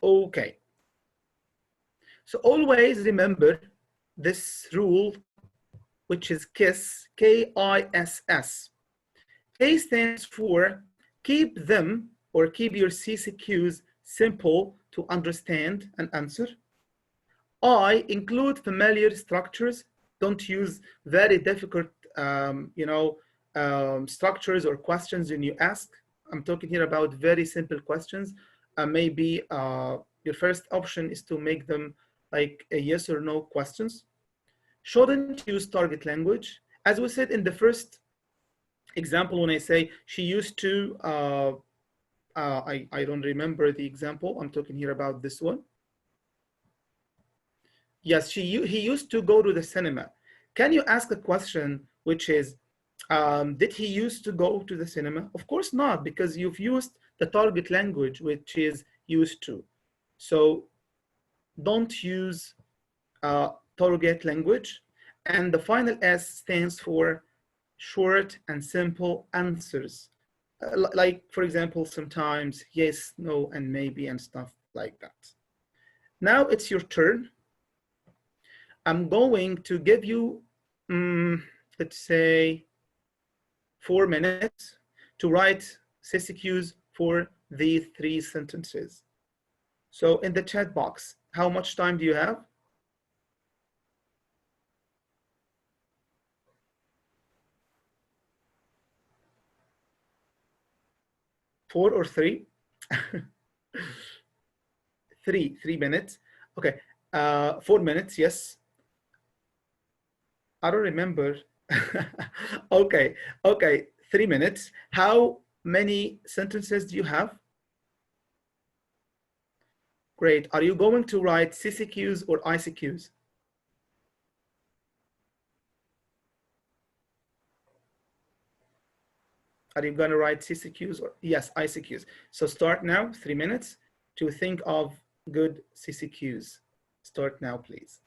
Okay. So always remember this rule, which is KISS, K-I-S-S. K stands for keep them, or keep your CCQs simple to understand and answer. I include familiar structures. Don't use very difficult, structures or questions when you ask. I'm talking here about very simple questions. Maybe your first option is to make them like a yes or no questions. Shouldn't use target language. As we said in the first example, when I say she used to, I don't remember the example. I'm talking here about this one. Yes, he used to go to the cinema. Can you ask a question which is, did he used to go to the cinema? Of course not, because you've used the target language, which is used to. So don't use target language. And the final S stands for short and simple answers. Like, for example, sometimes yes, no, and maybe, and stuff like that. Now it's your turn. I'm going to give you, let's say, 4 minutes to write CCQs for these 3 sentences. So in the chat box, how much time do you have? 4 or 3? 3 minutes. Okay. 4 minutes, yes. I don't remember. Okay, 3 minutes. How many sentences do you have? Great. Are you going to write CCQs or ICQs? Are you going to write CCQs or yes, ICQs? So start now, 3 minutes to think of good CCQs. Start now, please.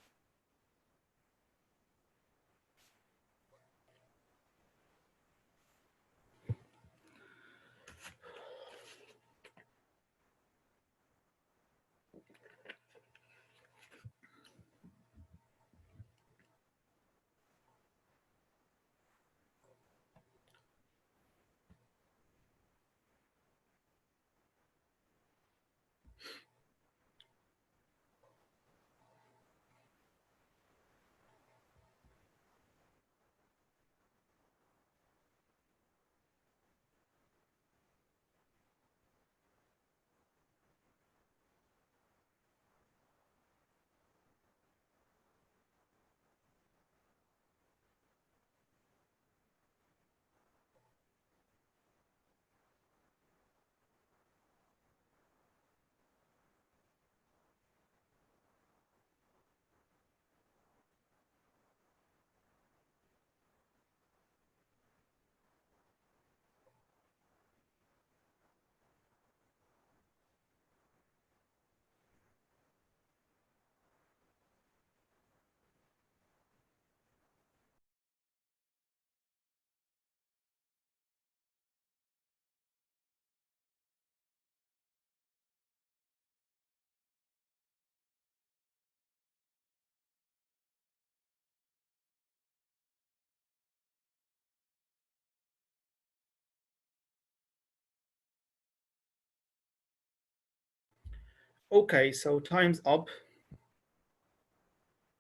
Okay, so time's up.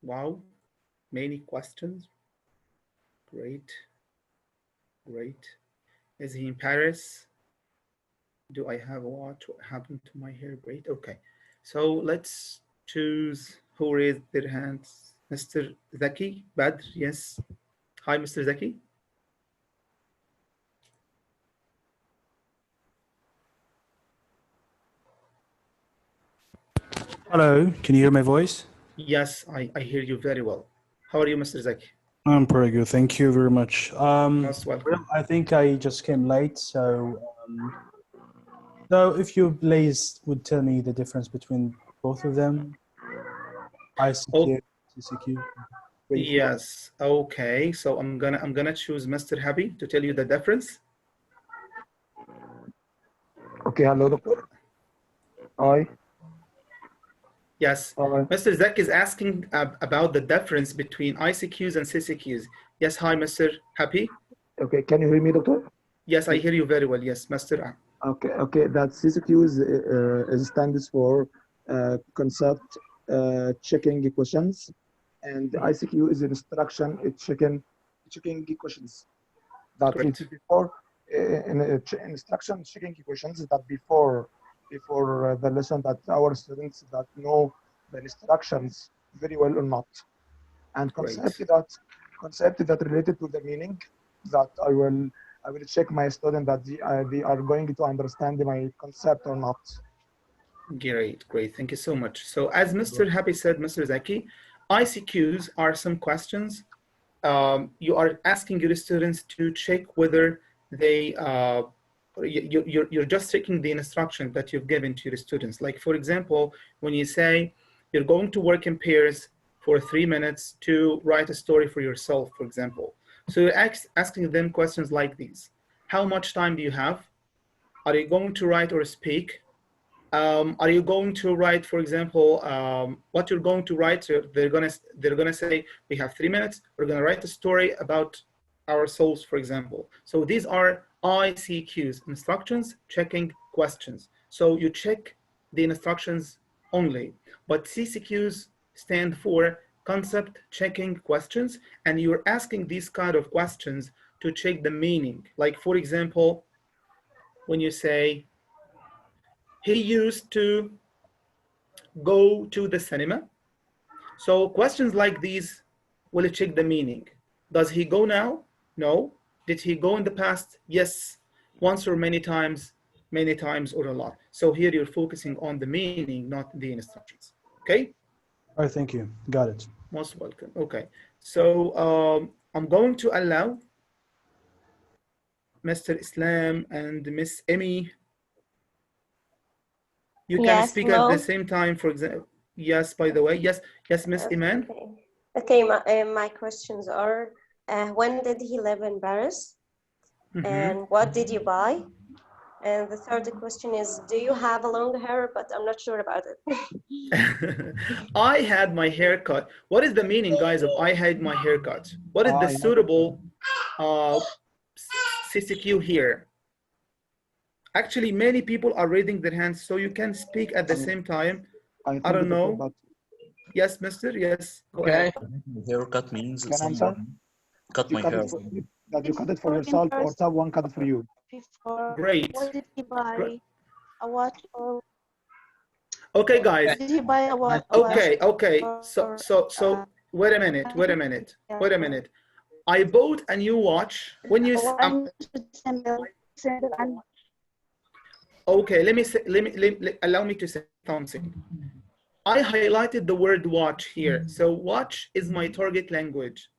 Wow, many questions. Great. Is he in Paris? Do I have what happened to my hair? Great. Okay, so let's choose who raised their hands. Mr. Zaki, Badr, yes. Hi, Mr. Zaki. Hello, can you hear my voice? Yes, I hear you very well. How are you, Mr. Zaki? I'm pretty good, thank you very much. Most welcome. Well, I think I just came late, so if you please would tell me the difference between both of them, ICQ, CCQ. Yes. Okay. So I'm gonna choose Mr. Happy to tell you the difference. Okay. Hello, doctor. Hi. Yes. Mr. Zak is asking about the difference between ICQs and CCQs. Yes. Hi, Mr. Happy. Okay. Can you hear me, doctor? Yes, I hear you very well. Yes, Mr. Okay. Okay. That CCQs stands for concept checking questions, and ICQ is instruction checking questions. That is before instruction checking questions that before the lesson, that our students that know the instructions very well or not, and concept that related to the meaning, that I will check my student that they are going to understand my concept or not. Great. Thank you so much. So as Mr. Happy said, Mr. Zaki, ICQs are some questions you are asking your students to check whether they you're just checking the instruction that you've given to your students. Like, for example, when you say you're going to work in pairs for 3 minutes to write a story for yourself, for example. So you're asking them questions like these. How much time do you have? Are you going to write or speak? Are you going to write, for example, what you're going to write? So they're gonna say, we have 3 minutes. We're gonna write a story about ourselves, for example. So these are ICQs, instructions checking questions. So you check the instructions only, but CCQs stand for concept checking questions, and you're asking these kind of questions to check the meaning. Like, for example, when you say, he used to go to the cinema. So questions like these will check the meaning. Does he go now? No. Did he go in the past? Yes. Once or many times or a lot. So here you're focusing on the meaning, not the instructions. Okay? All right, thank you. Got it. Most welcome. Okay. So I'm going to allow Mr. Islam and Miss Emmy. You can Yes, speak hello. at the same time, for example. Yes, by the way. Yes, Miss Iman. Okay, my questions are, when did he live in Paris? And what did you buy? And the third question is, do you have a long hair? But I'm not sure about it. I had my hair cut. What is the meaning, guys, of I had my hair cut? What is the suitable CCQ here? Actually, many people are raising their hands, so you can speak at the same time. I don't know. Yes, mister, yes. Go ahead. Haircut means Can I answer? someone cut my hair. That you cut it for yourself or someone cut it for you. Great. What did he buy? A watch or? Okay, guys. Did he buy a watch? Okay. So wait a minute. I bought a new watch. When you okay, allow me to say something. I highlighted the word watch here. So watch is my target language.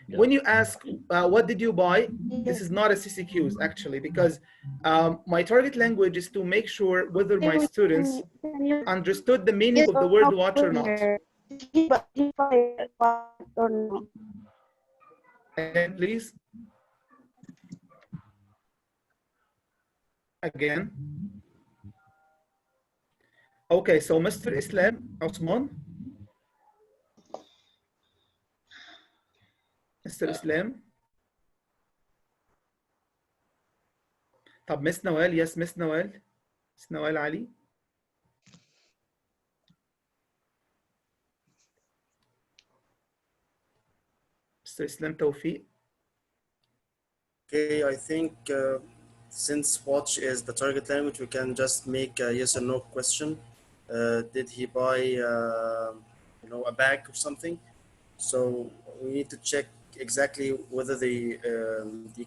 Yeah. When you ask, what did you buy? This is not a CCQs actually, because my target language is to make sure whether my students understood the meaning of the word watch or not. Again, please. Again. Okay, so Mr. Islam, Osman. Mr. Islam. طب Miss Noel, yes, Miss Noel. Miss Noel Ali. Mr. Islam Tawfiq. Okay, I think since watch is the target language, we can just make a yes or no question. Did he buy, a bag or something? So we need to check exactly whether you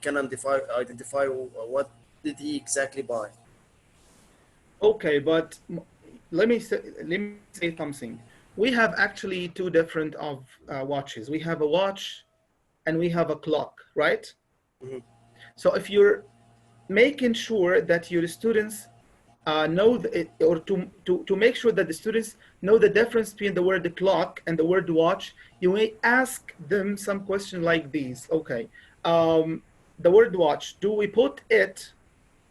can identify what did he exactly buy. Okay, but let me say something. We have actually two different watches. We have a watch and we have a clock, right? Mm-hmm. So if you're making sure that your students know to make sure that the students know the difference between the word clock and the word watch, you may ask them some question like these. Okay, the word watch, do we put it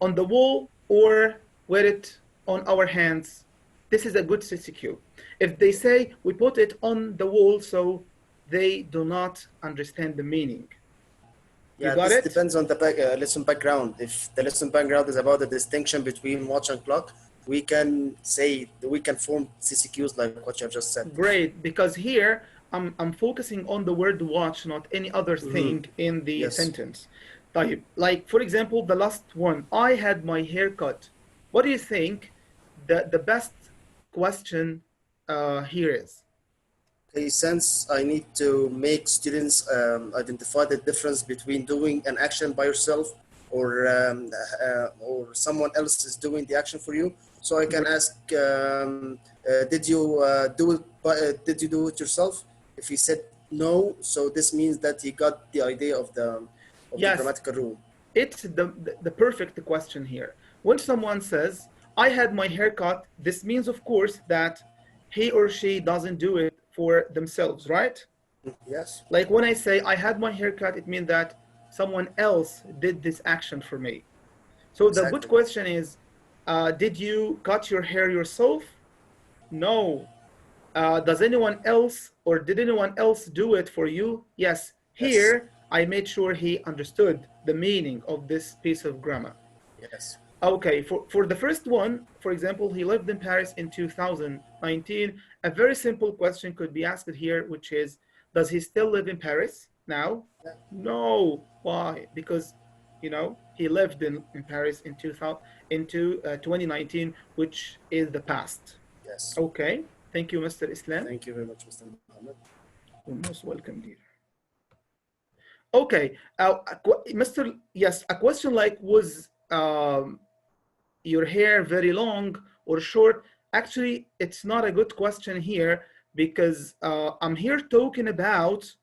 on the wall or wear it on our hands? This is a good CCQ. If they say we put it on the wall, so they do not understand the meaning. Yeah, this depends on the lesson background. If the lesson background is about the distinction between watch and clock, we can form CCQs like what you have just said. Great, because here I'm focusing on the word watch, not any other thing in the sentence. Like for example, the last one, I had my hair cut. What do you think the best question here is? Okay, since I need to make students identify the difference between doing an action by yourself or someone else is doing the action for you, so I can ask, did you do it yourself? If he said no, so this means that he got the idea of the grammatical rule. It's the perfect question here. When someone says, I had my hair cut, this means, of course, that he or she doesn't do it for themselves, right? Yes. Like when I say I had my hair cut, it means that someone else did this action for me. So the good question is, did you cut your hair yourself? No. Does anyone else or did anyone else do it for you? Yes. Here, I made sure he understood the meaning of this piece of grammar. Yes. Okay, for the first one, for example, he lived in Paris in 2019. A very simple question could be asked here, which is, does he still live in Paris now? No. Why? Because, he lived in Paris in 2019, which is the past. Yes. Okay. Thank you, Mr. Islam. Thank you very much, Mr. Mohammed. You're most welcome, dear. Okay, Mr. Yes, a question like, was your hair very long or short? Actually, it's not a good question here, because I'm here talking about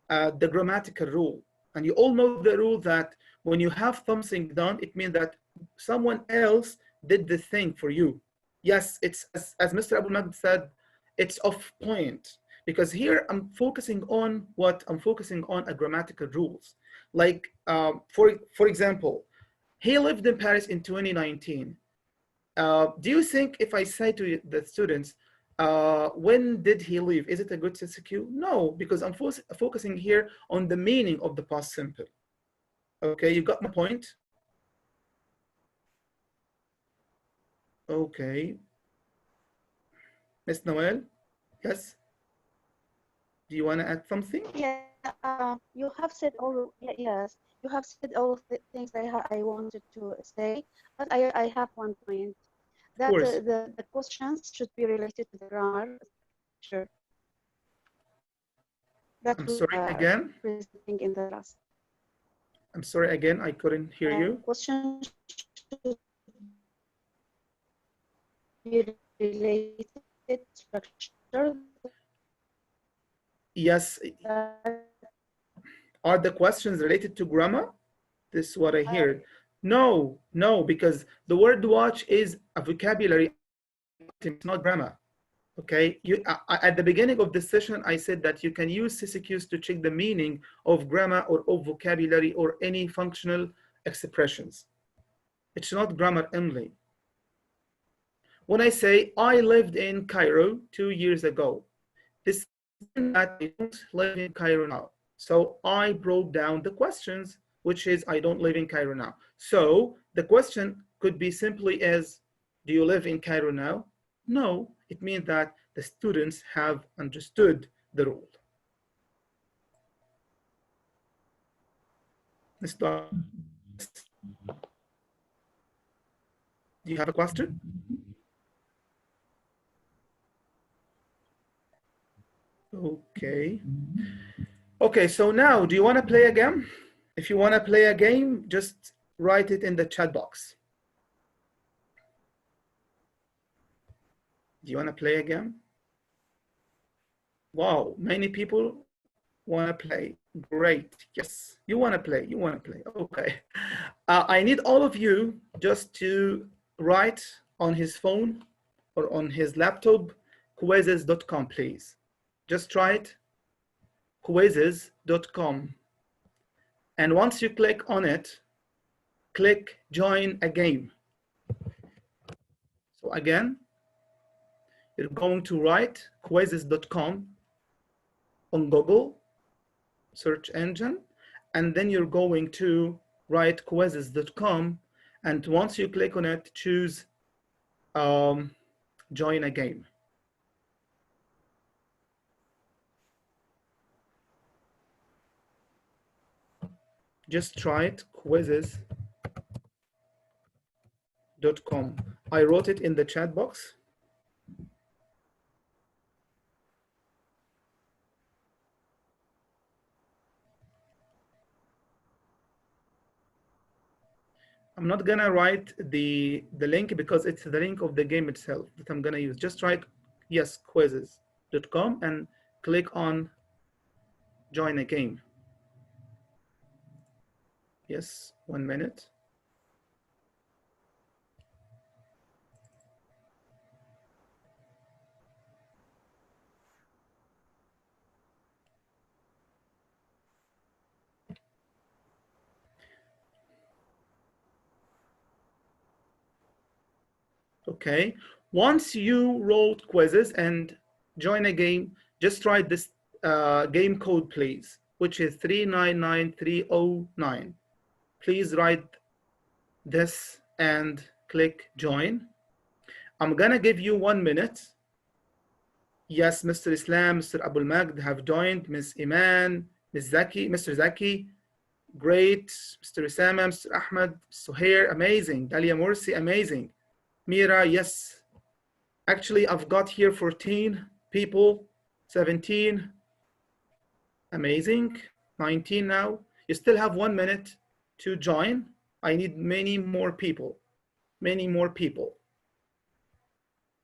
the grammatical rule. And you all know the rule that when you have something done, it means that someone else did the thing for you. Yes, it's as Mr. Abu Magd said, it's off point. Because here I'm focusing on a grammatical rules. Like, for example, he lived in Paris in 2019. Do you think if I say to the students, when did he leave? Is it a good CCQ? No, because I'm focusing here on the meaning of the past simple. Okay, you got my point? Okay. Ms. Noel, yes? Do you want to add something? Yeah, you have said all. Yes, you have said all of the things I wanted to say, but I have one point that the questions should be related to the grammar. Sure. That I'm sorry again. Presenting in the class. I'm sorry again. I couldn't hear you. Questions should be related structure. Yes. Are the questions related to grammar? This is what I hear. No, because the word watch is a vocabulary item, it's not grammar. Okay, at the beginning of the session, I said that you can use CCQs to check the meaning of grammar or of vocabulary or any functional expressions. It's not grammar only. When I say I lived in Cairo 2 years ago, this means that I don't live in Cairo now. So I broke down the questions, which is I don't live in Cairo now. So the question could be simply as, do you live in Cairo now? No, it means that the students have understood the rule. Mr. Do you have a question? Okay. Okay, so now, do you want to play a game? If you want to play a game, just write it in the chat box. Do you want to play a game? Wow, many people want to play. Great, yes, you want to play, okay. I need all of you just to write on his phone or on his laptop, quizzes.com, please. Just try it, quizzes.com. And once you click on it, click join a game. So again, you're going to write quizzes.com on Google search engine, and then you're going to write quizzes.com, and once you click on it, choose join a game. Just try it, quizzes.com. I wrote it in the chat box. I'm not gonna write the link because it's the link of the game itself that I'm gonna use. Just write, yes, quizzes.com and click on join a game. Yes, 1 minute. Okay, once you wrote quizzes and join a game, just write this game code, please, which is 399309. Please write this and click join. I'm gonna give you 1 minute. Yes, Mr. Islam, Mr. Abul Magd have joined, Ms. Iman, Ms. Zaki, Mr. Zaki, Great. Mr. Isama, Mr. Ahmed, Suhair, amazing. Dalia Morsi, amazing. Mira, yes. Actually, I've got here 14 people, 17. Amazing. 19 now. You still have 1 minute to join. I need many more people. Many more people.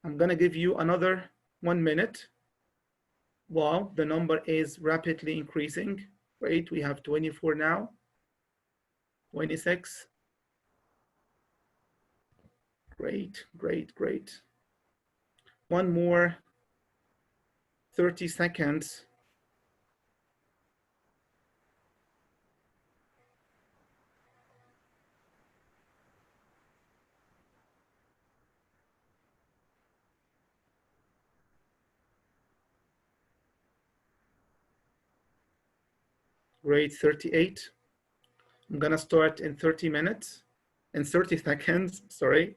I'm gonna give you another 1 minute. Wow, the number is rapidly increasing. Great, we have 24 now. 26. Great, great, great. One more 30 seconds. Great, 38. I'm gonna start in 30 minutes, in 30 seconds, sorry.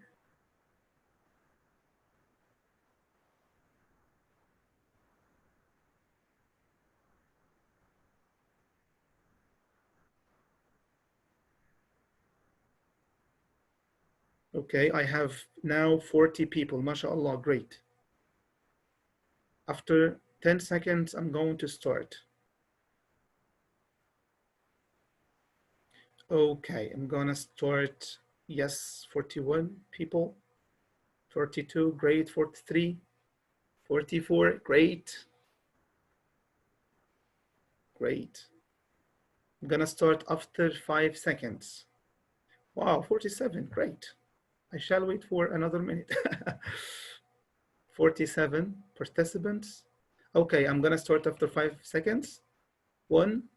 Okay, I have now 40 people, mashallah, great. After 10 seconds, I'm going to start. Okay, I'm gonna start, yes, 41 people, 42, great, 43, 44, great. Great. I'm gonna start after 5 seconds. Wow, 47, great. I shall wait for another minute. 47 participants. Okay, I'm gonna start after 5 seconds. 1,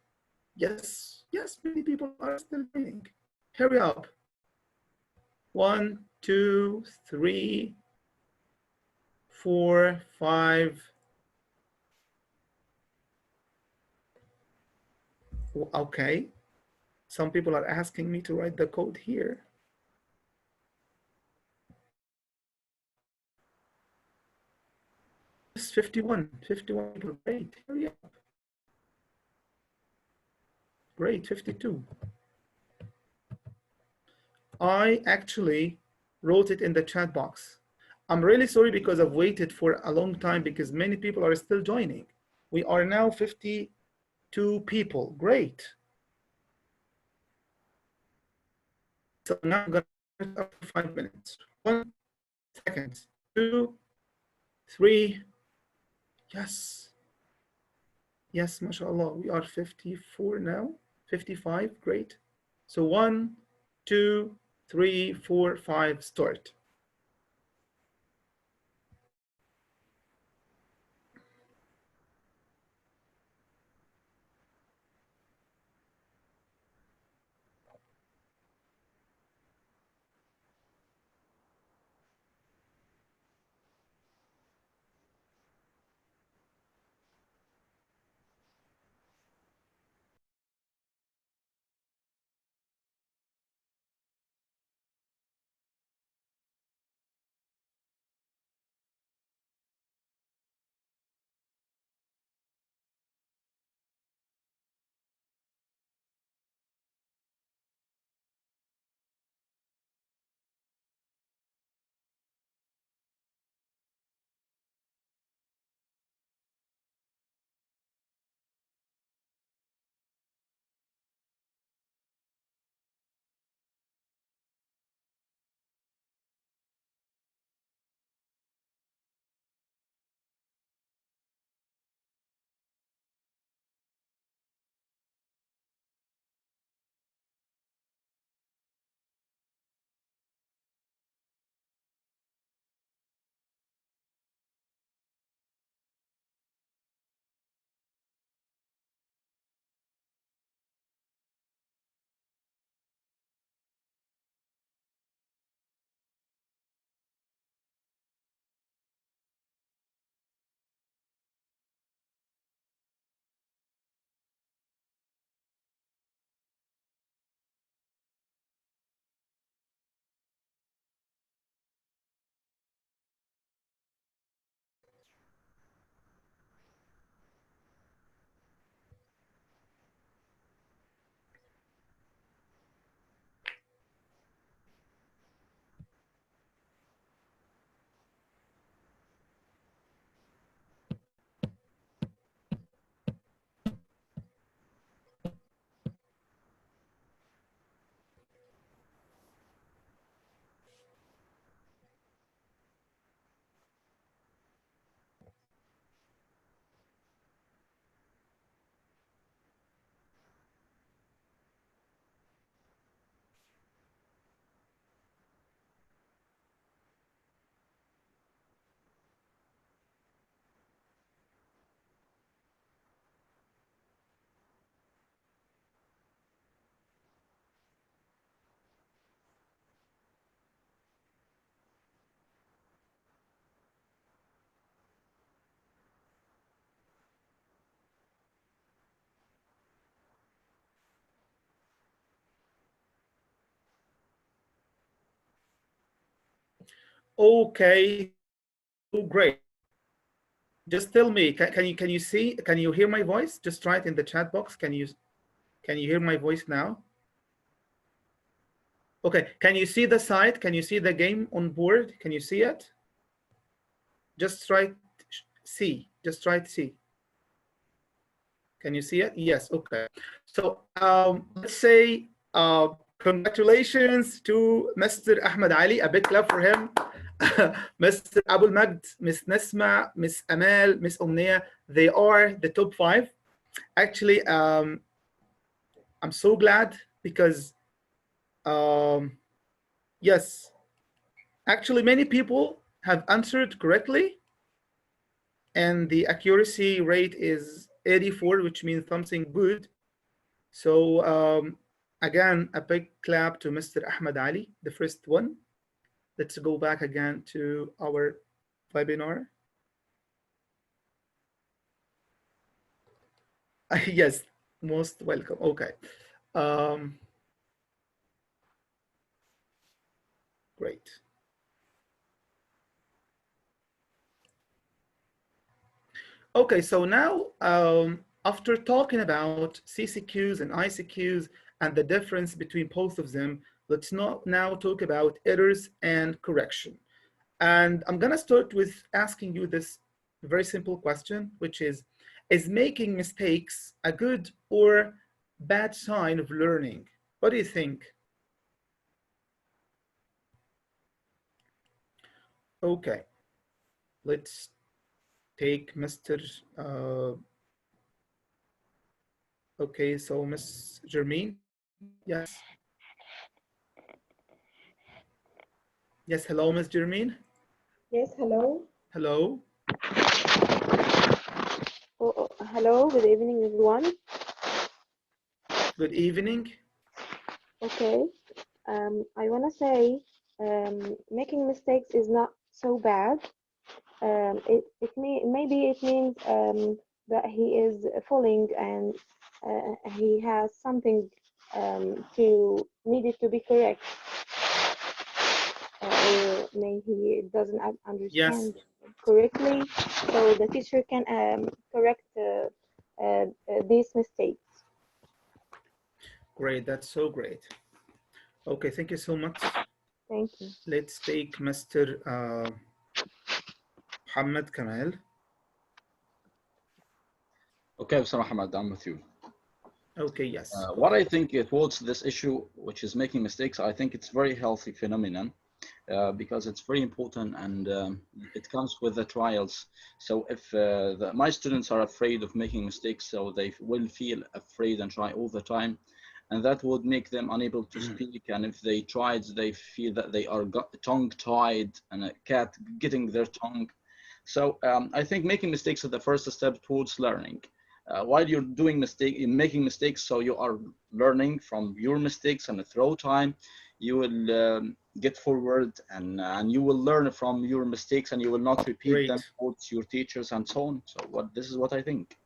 yes, yes, many people are still waiting. Hurry up. 1, 2, 3, 4, 5. Okay, some people are asking me to write the code here. It's 51 people, great, hurry up. Great, 52. I actually wrote it in the chat box. I'm really sorry because I've waited for a long time because many people are still joining. We are now 52 people, great. So now I'm gonna start after 5 minutes. 1 second, 2, 3, yes. Yes, mashallah, we are 54 now, 55, great. So 1, 2, 3, 4, 5, start. Okay, oh, great. Just tell me, can you see, can you hear my voice? Just write in the chat box. Can you hear my voice now? Okay, can you see the site? Can you see the game on board? Can you see it? Just write C, just write C. Can you see it? Yes, okay. So let's say congratulations to Mr. Ahmed Ali, a big clap for him. Mr. Abul Majd, Miss Nesma, Miss Amal, Miss Omnia, they are the top 5. Actually, I'm so glad because yes, actually many people have answered correctly and the accuracy rate is 84, which means something good. So again, a big clap to Mr. Ahmed Ali, the first one. Let's go back again to our webinar. Yes, most welcome. Okay. Great. Okay, so now after talking about CCQs and ICQs and the difference between both of them, let's now talk about errors and correction. And I'm gonna start with asking you this very simple question, which is making mistakes a good or bad sign of learning? What do you think? Okay, let's take Mr. Okay, so Miss Jermaine, yes. Yes, hello, Miss Jermaine. Yes, hello. Hello. Hello, good evening, everyone. Good evening. Okay, I want to say making mistakes is not so bad. Maybe it means that he is falling and he has something needed to be correct, or maybe he doesn't understand correctly, so the teacher can correct these mistakes. Great, that's so great. Okay, thank you so much. Thank you. Let's take Mr. Mohamed Kamel. Okay, Mr. Mohammed, I'm with you. Okay, yes. What I think towards this issue, which is making mistakes, I think it's very healthy phenomenon because it's very important and it comes with the trials. So if my students are afraid of making mistakes, so they will feel afraid and try all the time, and that would make them unable to speak. And if they tried, they feel that they are tongue-tied and a cat getting their tongue. So I think making mistakes is the first step towards learning. While you're making mistakes, so you are learning from your mistakes, and through time, you will get forward and you will learn from your mistakes, and you will not repeat them towards your teachers and so on. So this is what I think.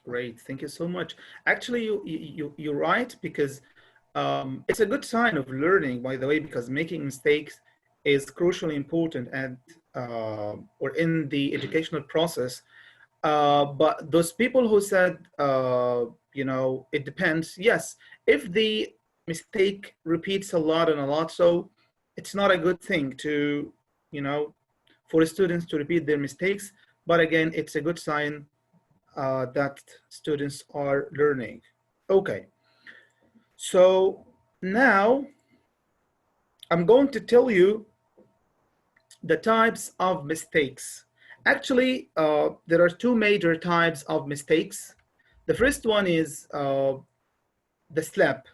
Great, thank you so much. Actually, you're right, because it's a good sign of learning, by the way, because making mistakes is crucially important and or in the educational process. But those people who said, you know, it depends. Yes, if the mistake repeats a lot and a lot, so it's not a good thing to, you know, for students to repeat their mistakes. But again, it's a good sign that students are learning. Okay, so now I'm going to tell you the types of mistakes. Actually, there are two major types of mistakes. The first one is the slip,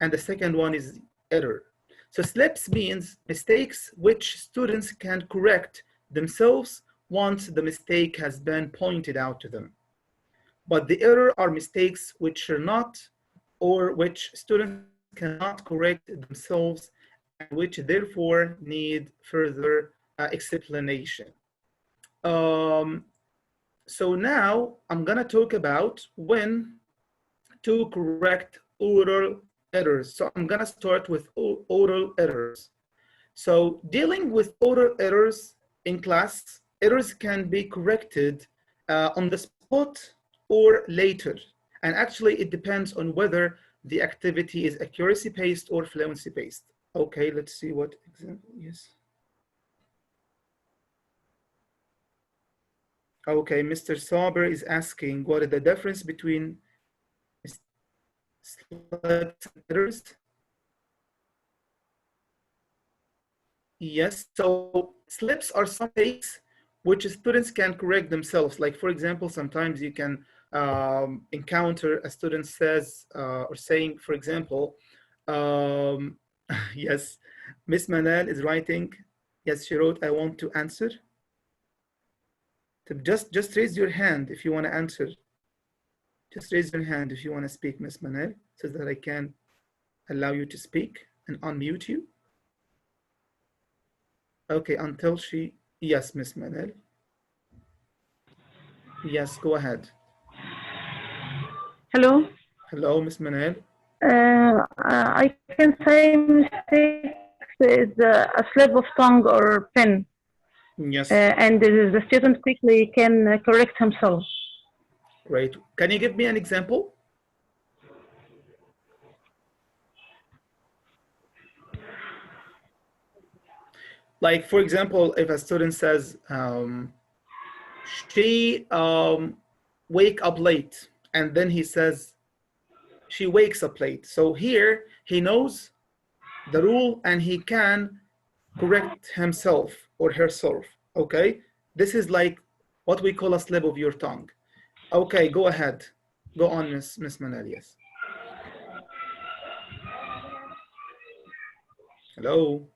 and the second one is error. So slips means mistakes which students can correct themselves once the mistake has been pointed out to them. But the error are mistakes which are not, or which students cannot correct themselves, and which therefore need further explanation. So now I'm gonna talk about when to correct oral errors. So I'm gonna start with oral errors. So dealing with oral errors in class, errors can be corrected on the spot or later. And actually, it depends on whether the activity is accuracy-based or fluency-based. Okay, let's see what example, yes. Okay, Mr. Sauber is asking, what is the difference between slips and errors? Yes, so slips are some mistakes which students can correct themselves. Like, for example, sometimes you can encounter a student says or saying, for example, yes, Miss Manal is writing. Yes, she wrote, I want to answer. Just raise your hand if you want to answer. Just raise your hand if you want to speak, Miss Manal, so that I can allow you to speak and unmute you. Okay, until she, yes, Miss Manal. Yes, go ahead. Hello. Hello, Miss Manal. I can say mistake is a slip of tongue or pen. Yes. And the student quickly can correct himself. Great. Can you give me an example? Like, for example, if a student says, she wake up late, and then he says, she wakes up late. So here, he knows the rule and he can correct himself or herself, okay? This is like what we call a slip of your tongue. Okay, go ahead. Go on, Miss Manal, yes. Hello?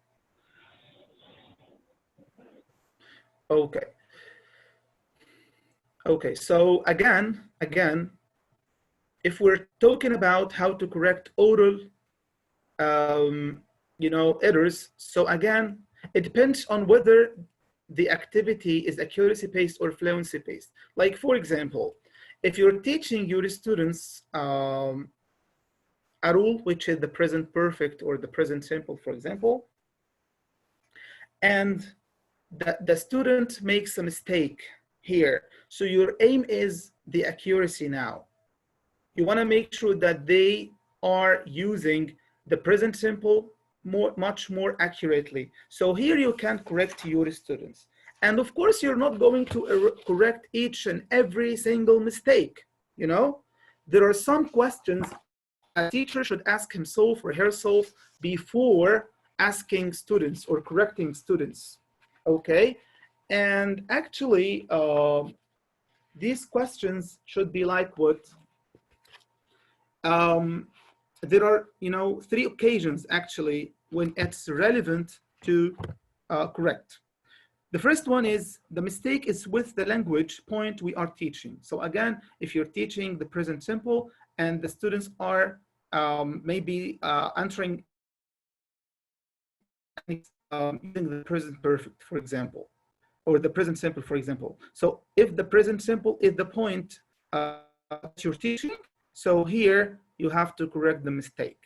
Okay. Okay, so again, if we're talking about how to correct oral, errors, so again, it depends on whether the activity is accuracy-based or fluency-based. Like, for example, if you're teaching your students a rule, which is the present perfect or the present simple, for example, and the student makes a mistake here. So your aim is the accuracy now. You want to make sure that they are using the present simple much more accurately. So here you can correct your students. And of course, you're not going to correct each and every single mistake. There are some questions a teacher should ask himself or herself before asking students or correcting students. Okay, and actually, these questions should be like what? There are, 3 occasions actually when it's relevant to correct. The first one is the mistake is with the language point we are teaching. So again, if you're teaching the present simple and the students are maybe answering using the present perfect, for example, or the present simple, for example. So if the present simple is the point you're teaching, so here you have to correct the mistake.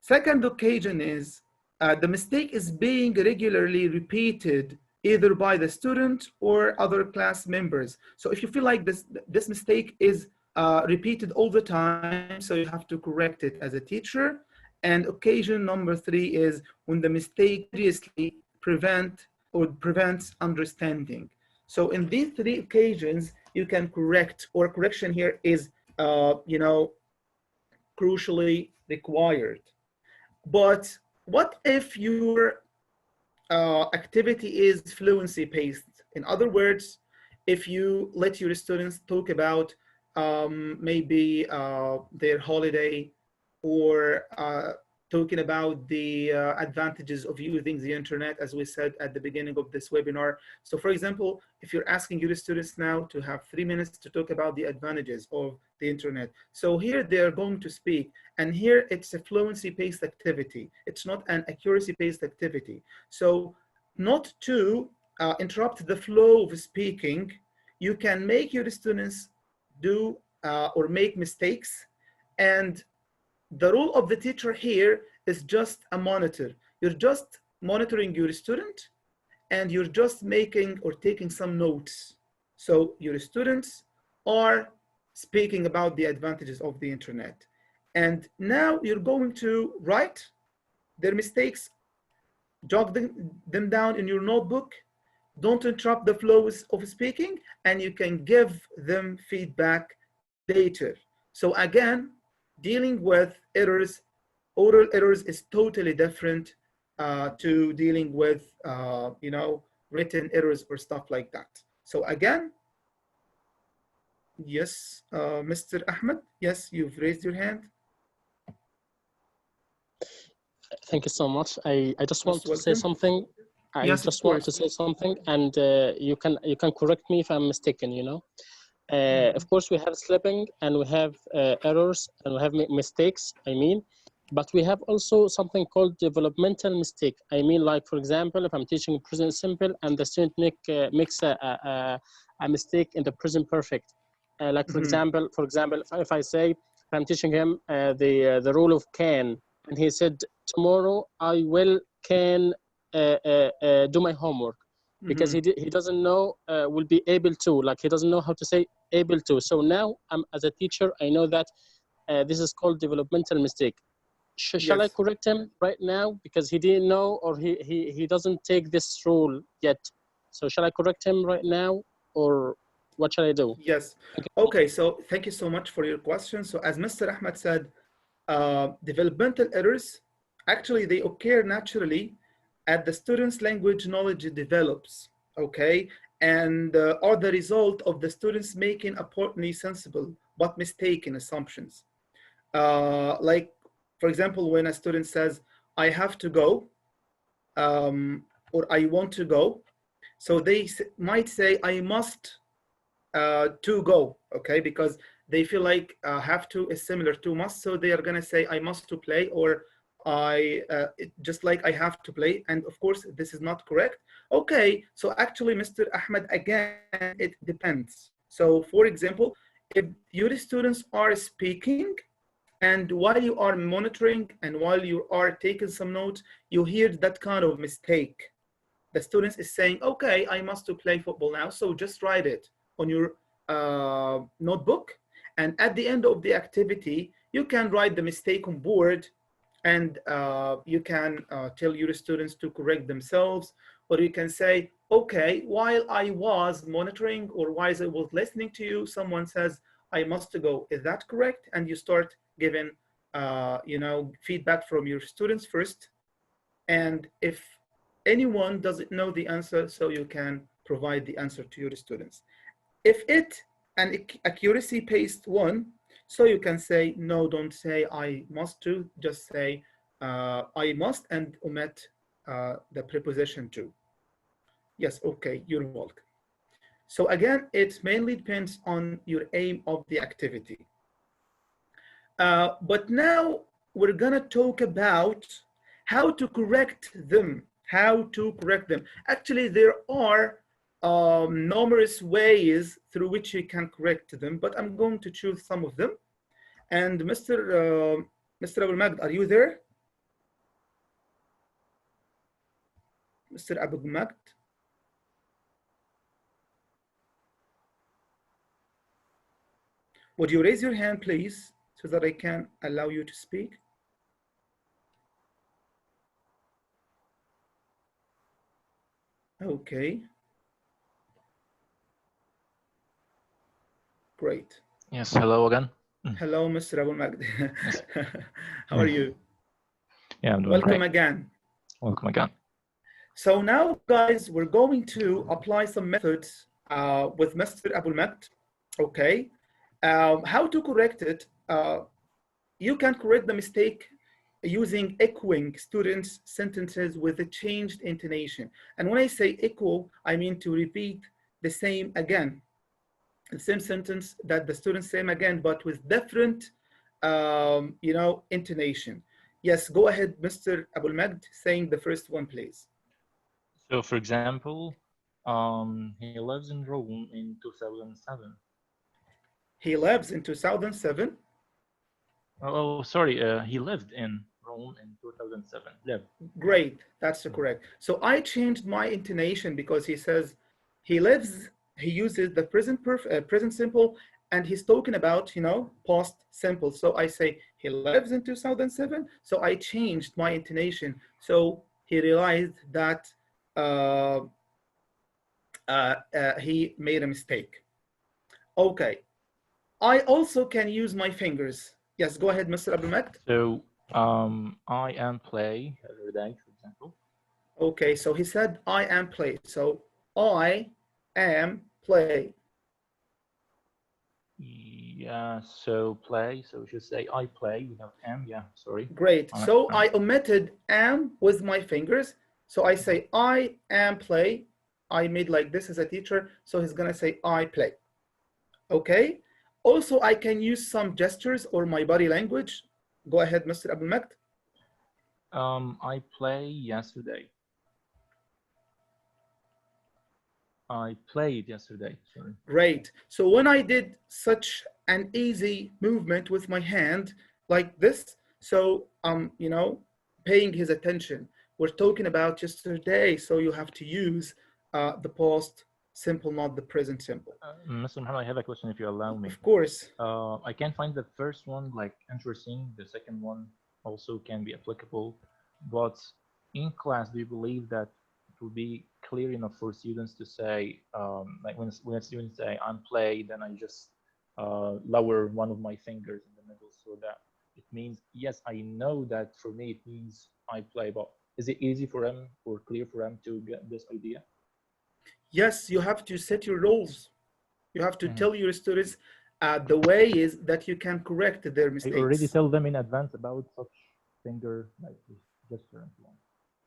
Second occasion is the mistake is being regularly repeated either by the student or other class members. So if you feel like this mistake is repeated all the time, so you have to correct it as a teacher. And occasion number 3 is when the mistake seriously prevents understanding. So in these 3 occasions, you can correct, or correction here is, crucially required. But what if your activity is fluency-based? In other words, if you let your students talk about maybe their holiday, or talking about the advantages of using the internet, as we said at the beginning of this webinar. So for example, if you're asking your students now to have 3 minutes to talk about the advantages of the internet. So here they're going to speak, and here it's a fluency-based activity. It's not an accuracy-based activity. So not to interrupt the flow of speaking, you can make your students do or make mistakes, and the role of the teacher here is just a monitor. You're just monitoring your student, and you're just making or taking some notes. So your students are speaking about the advantages of the internet. And now you're going to write their mistakes, jot them down in your notebook. Don't interrupt the flow of speaking, and you can give them feedback later. So again, dealing with errors, oral errors is totally different to dealing with, you know, written errors or stuff like that. So again, yes, Mr. Ahmed, yes, you've raised your hand. Thank you so much. I just want to say something. I Yes, just want to say something, and you can correct me if I'm mistaken. You know, of course we have slipping and we have errors and we have mistakes. I mean, but we have also something called developmental mistake. I mean, like for example, if I'm teaching present simple and the student makes a mistake in the present perfect, like for example, if I say if I'm teaching him the rule of can, and he said tomorrow I will can do my homework, because he doesn't know will be able to, like he doesn't know how to say able to. So now as a teacher, I know that this is called developmental mistake. Shall I correct him right now because he didn't know, or he doesn't take this rule yet? So shall I correct him right now, or what shall I do? Yes. Okay, so thank you so much for your question. So as Mr. Ahmed said, developmental errors, actually they occur naturally as the student's language knowledge develops, okay? And are the result of the students making apparently sensible but mistaken assumptions. Like, for example, when a student says, I have to go, or I want to go, so they might say, I must to go, okay? Because they feel like have to is similar to must, so they are gonna say I must to play, or just like I have to play, and of course this is not correct. Okay, so actually, Mr. Ahmed, again, it depends. So for example, if your students are speaking, and while you are monitoring and while you are taking some notes, you hear that kind of mistake. The students is saying, okay, I must to play football now, so just write it on your notebook, and at the end of the activity you can write the mistake on board, and you can tell your students to correct themselves, or you can say, okay, while I was monitoring or while I was listening to you, someone says I must go, is that correct? And you start giving you know, feedback from your students first, and if anyone doesn't know the answer, so you can provide the answer to your students. If it an accuracy based one, so you can say, no, don't say I must to, just say I must and omit the preposition to. Yes, okay, you're welcome. So again, it mainly depends on your aim of the activity. But now we're gonna talk about how to correct them. Actually, there are numerous ways through which you can correct them, but I'm going to choose some of them. And Mr. Abu Magd, are you there? Mr. Abu Magd? Would you raise your hand, please, so that I can allow you to speak? Okay. Great. Yes, hello again. Hello, Mr. Abu Magd. Yes. How are you? Yeah, I'm doing Welcome great. again. Welcome again. So now, guys, we're going to apply some methods with Mr. Abu Magd. Okay. How to correct it? You can correct the mistake using echoing students' sentences with a changed intonation. And when I say echo, I mean to repeat the same again. The same sentence that the students say again, but with different, you know, intonation. Yes, go ahead, Mr. Abu Magd, saying the first one, please. So, for example, he lives in Rome in 2007. He lives in 2007. Oh, sorry, he lived in Rome in 2007. Live. Great, that's correct. So I changed my intonation because he says he lives, he uses the present simple, and he's talking about, you know, past simple. So I say he lives in 2007. So I changed my intonation. So he realized that he made a mistake. Okay. I also can use my fingers. Yes, go ahead, Mr. Abdulmak. So I am play every day, for example. Okay, so he said I am play. So I am play. Yeah, so play. So we should say I play without am. Yeah, sorry. Great. So I omitted am with my fingers. So I say I am play. I made like this as a teacher. So he's gonna say I play. Okay. Also, I can use some gestures or my body language. Go ahead, Mr. Abdulmak. I play yesterday. I played yesterday. Sorry. Great. So when I did such an easy movement with my hand like this, so you know, paying his attention. We're talking about yesterday, so you have to use the past simple, not the present simple. Mr. Mohammed, I have a question if you allow me. Of course. I can find the first one like interesting. The second one also can be applicable. But in class, do you believe that it will be clear enough for students to say, like when students say I'm play, then I just lower one of my fingers in the middle so that it means, yes, I know that for me it means I play, but is it easy for them or clear for them to get this idea? Yes, you have to set your roles. You have to tell your students the way is that you can correct their mistakes. I already tell them in advance about such finger like gesture and so on.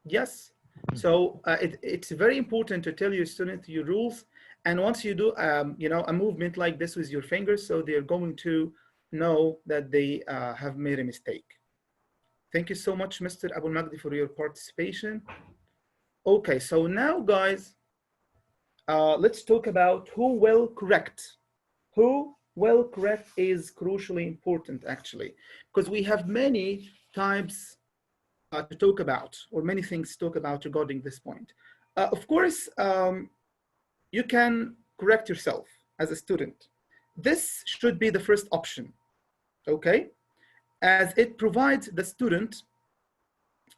Yes. So it's very important to tell your students your rules. And once you do, you know, a movement like this with your fingers, so they're going to know that they have made a mistake. Thank you so much, Mr. Abu Magdi, for your participation. Okay, so now, guys, let's talk about who will correct. Who will correct is crucially important, actually, because we have many types to talk about, or many things to talk about regarding this point. Of course, you can correct yourself as a student. This should be the first option, okay? As it provides the student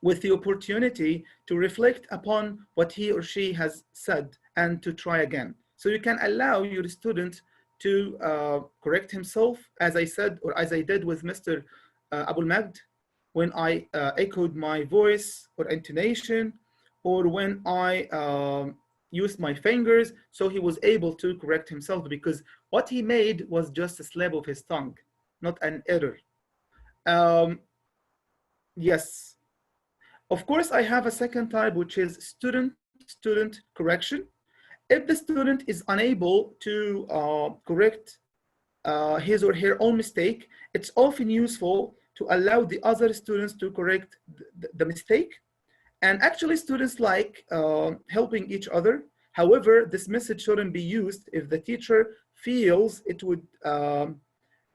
with the opportunity to reflect upon what he or she has said and to try again. So you can allow your student to correct himself, as I said, or as I did with Mr. Abu Magd, when I echoed my voice or intonation, or when I used my fingers, so he was able to correct himself, because what he made was just a slip of his tongue, not an error. Yes. Of course, I have a second type, which is student-student correction. If the student is unable to correct his or her own mistake, it's often useful to allow the other students to correct the mistake. And actually, students like helping each other. However, this method shouldn't be used if the teacher feels it would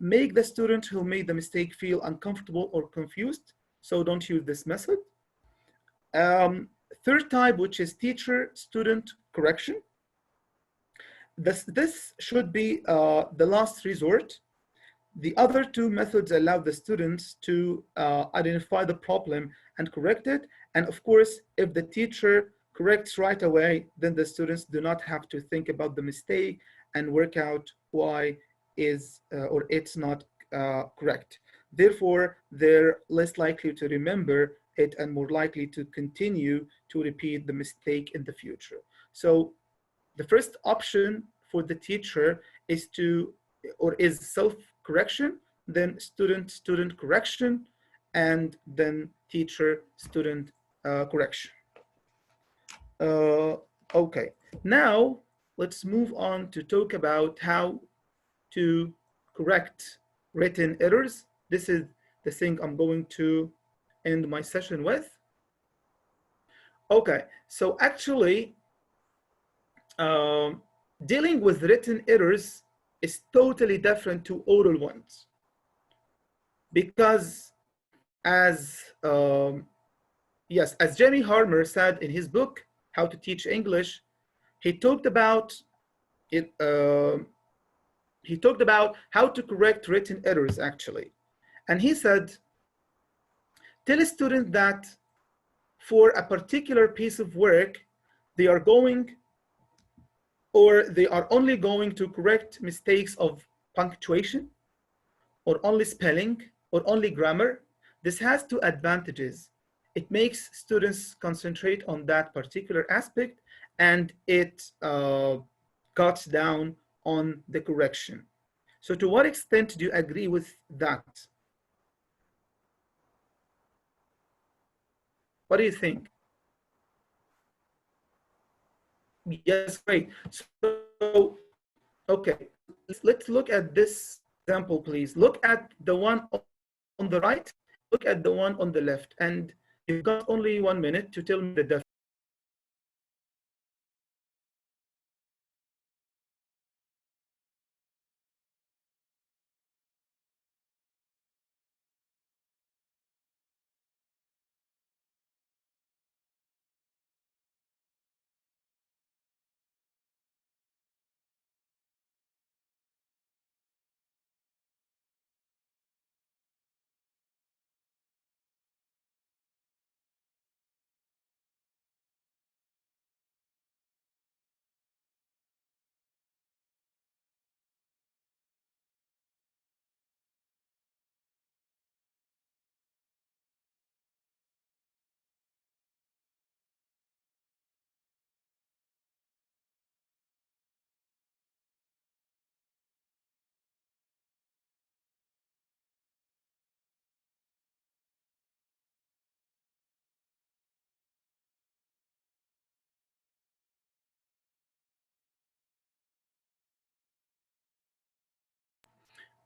make the student who made the mistake feel uncomfortable or confused. So don't use this method. Third type, which is teacher-student correction. This should be the last resort. The other two methods allow the students to identify the problem and correct it. And of course, if the teacher corrects right away, then the students do not have to think about the mistake and work out why is or it's not correct. Therefore, they're less likely to remember it and more likely to continue to repeat the mistake in the future. So the first option for the teacher is self-correction, then student-student correction, and then teacher-student correction. Okay, now let's move on to talk about how to correct written errors. This is the thing I'm going to end my session with. Okay, so actually, dealing with written errors is totally different to oral ones, because as yes, as Jamie Harmer said in his book, How to Teach English, he talked about it. He talked about how to correct written errors, actually. And he said, tell a student that for a particular piece of work, they are only going to correct mistakes of punctuation, or only spelling, or only grammar. This has two advantages. It makes students concentrate on that particular aspect, and it cuts down on the correction. So to what extent do you agree with that? What do you think? Yes, great. So, okay, let's look at this example, please. Look at the one on the right, look at the one on the left, and you've got only 1 minute to tell me the difference.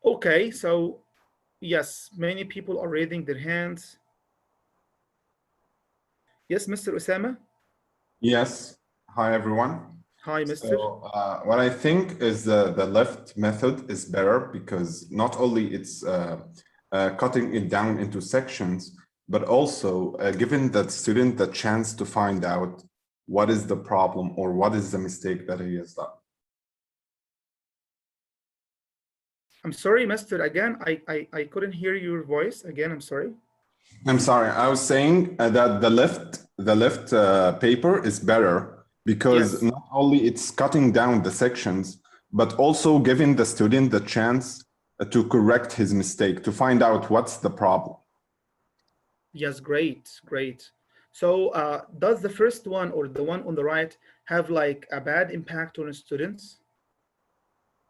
Okay, so yes, many people are raising their hands. Yes, Mr. Osama? Yes. Hi, everyone. Hi, Mr. So what I think is the left method is better because not only it's cutting it down into sections, but also giving the student the chance to find out what is the problem or what is the mistake that he has done. I'm sorry, Mr. Again, I couldn't hear your voice. Again, I'm sorry. I'm sorry. I was saying that the left paper is better because not only it's cutting down the sections, but also giving the student the chance to correct his mistake, to find out what's the problem. Yes, great, great. So does the first one or the one on the right have like a bad impact on students?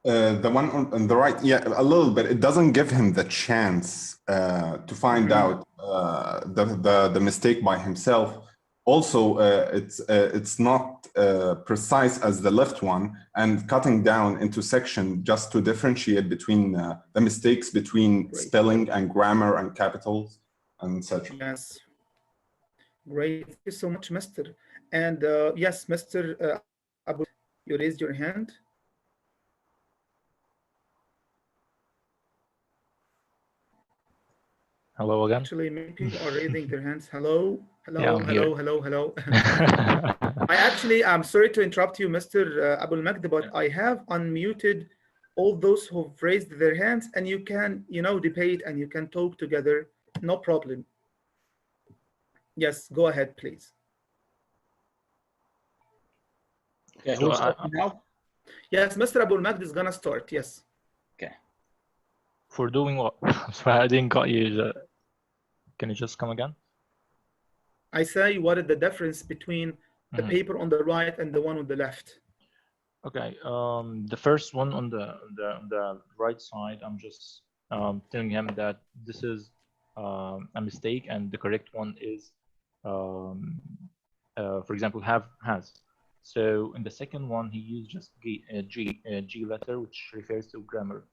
The one on the right, yeah, a little bit. It doesn't give him the chance to find out the mistake by himself. Also, it's not precise as the left one, and cutting down into section just to differentiate between the mistakes between spelling and grammar and capitals and etc. Yes, great. Thank you so much, Mr. And yes, Mr. Abu, you raised your hand. Hello again. Actually, many people are raising their hands. Hello, hello, Yeah, I'm hello, here. hello. I'm sorry to interrupt you, Mr. Abul Magdi, but I have unmuted all those who've raised their hands, and you can, debate and you can talk together. No problem. Yes, go ahead, please. Okay, who's starting now? Yes, Mr. Abul Magdi is gonna start. Yes. Okay. For doing what? Sorry, I didn't got you. Can you just come again? I say, what is the difference between the paper on the right and the one on the left? Okay. The first one on the right side, I'm just telling him that this is a mistake, and the correct one is, for example, has. So in the second one, he used just G letter, which refers to grammar.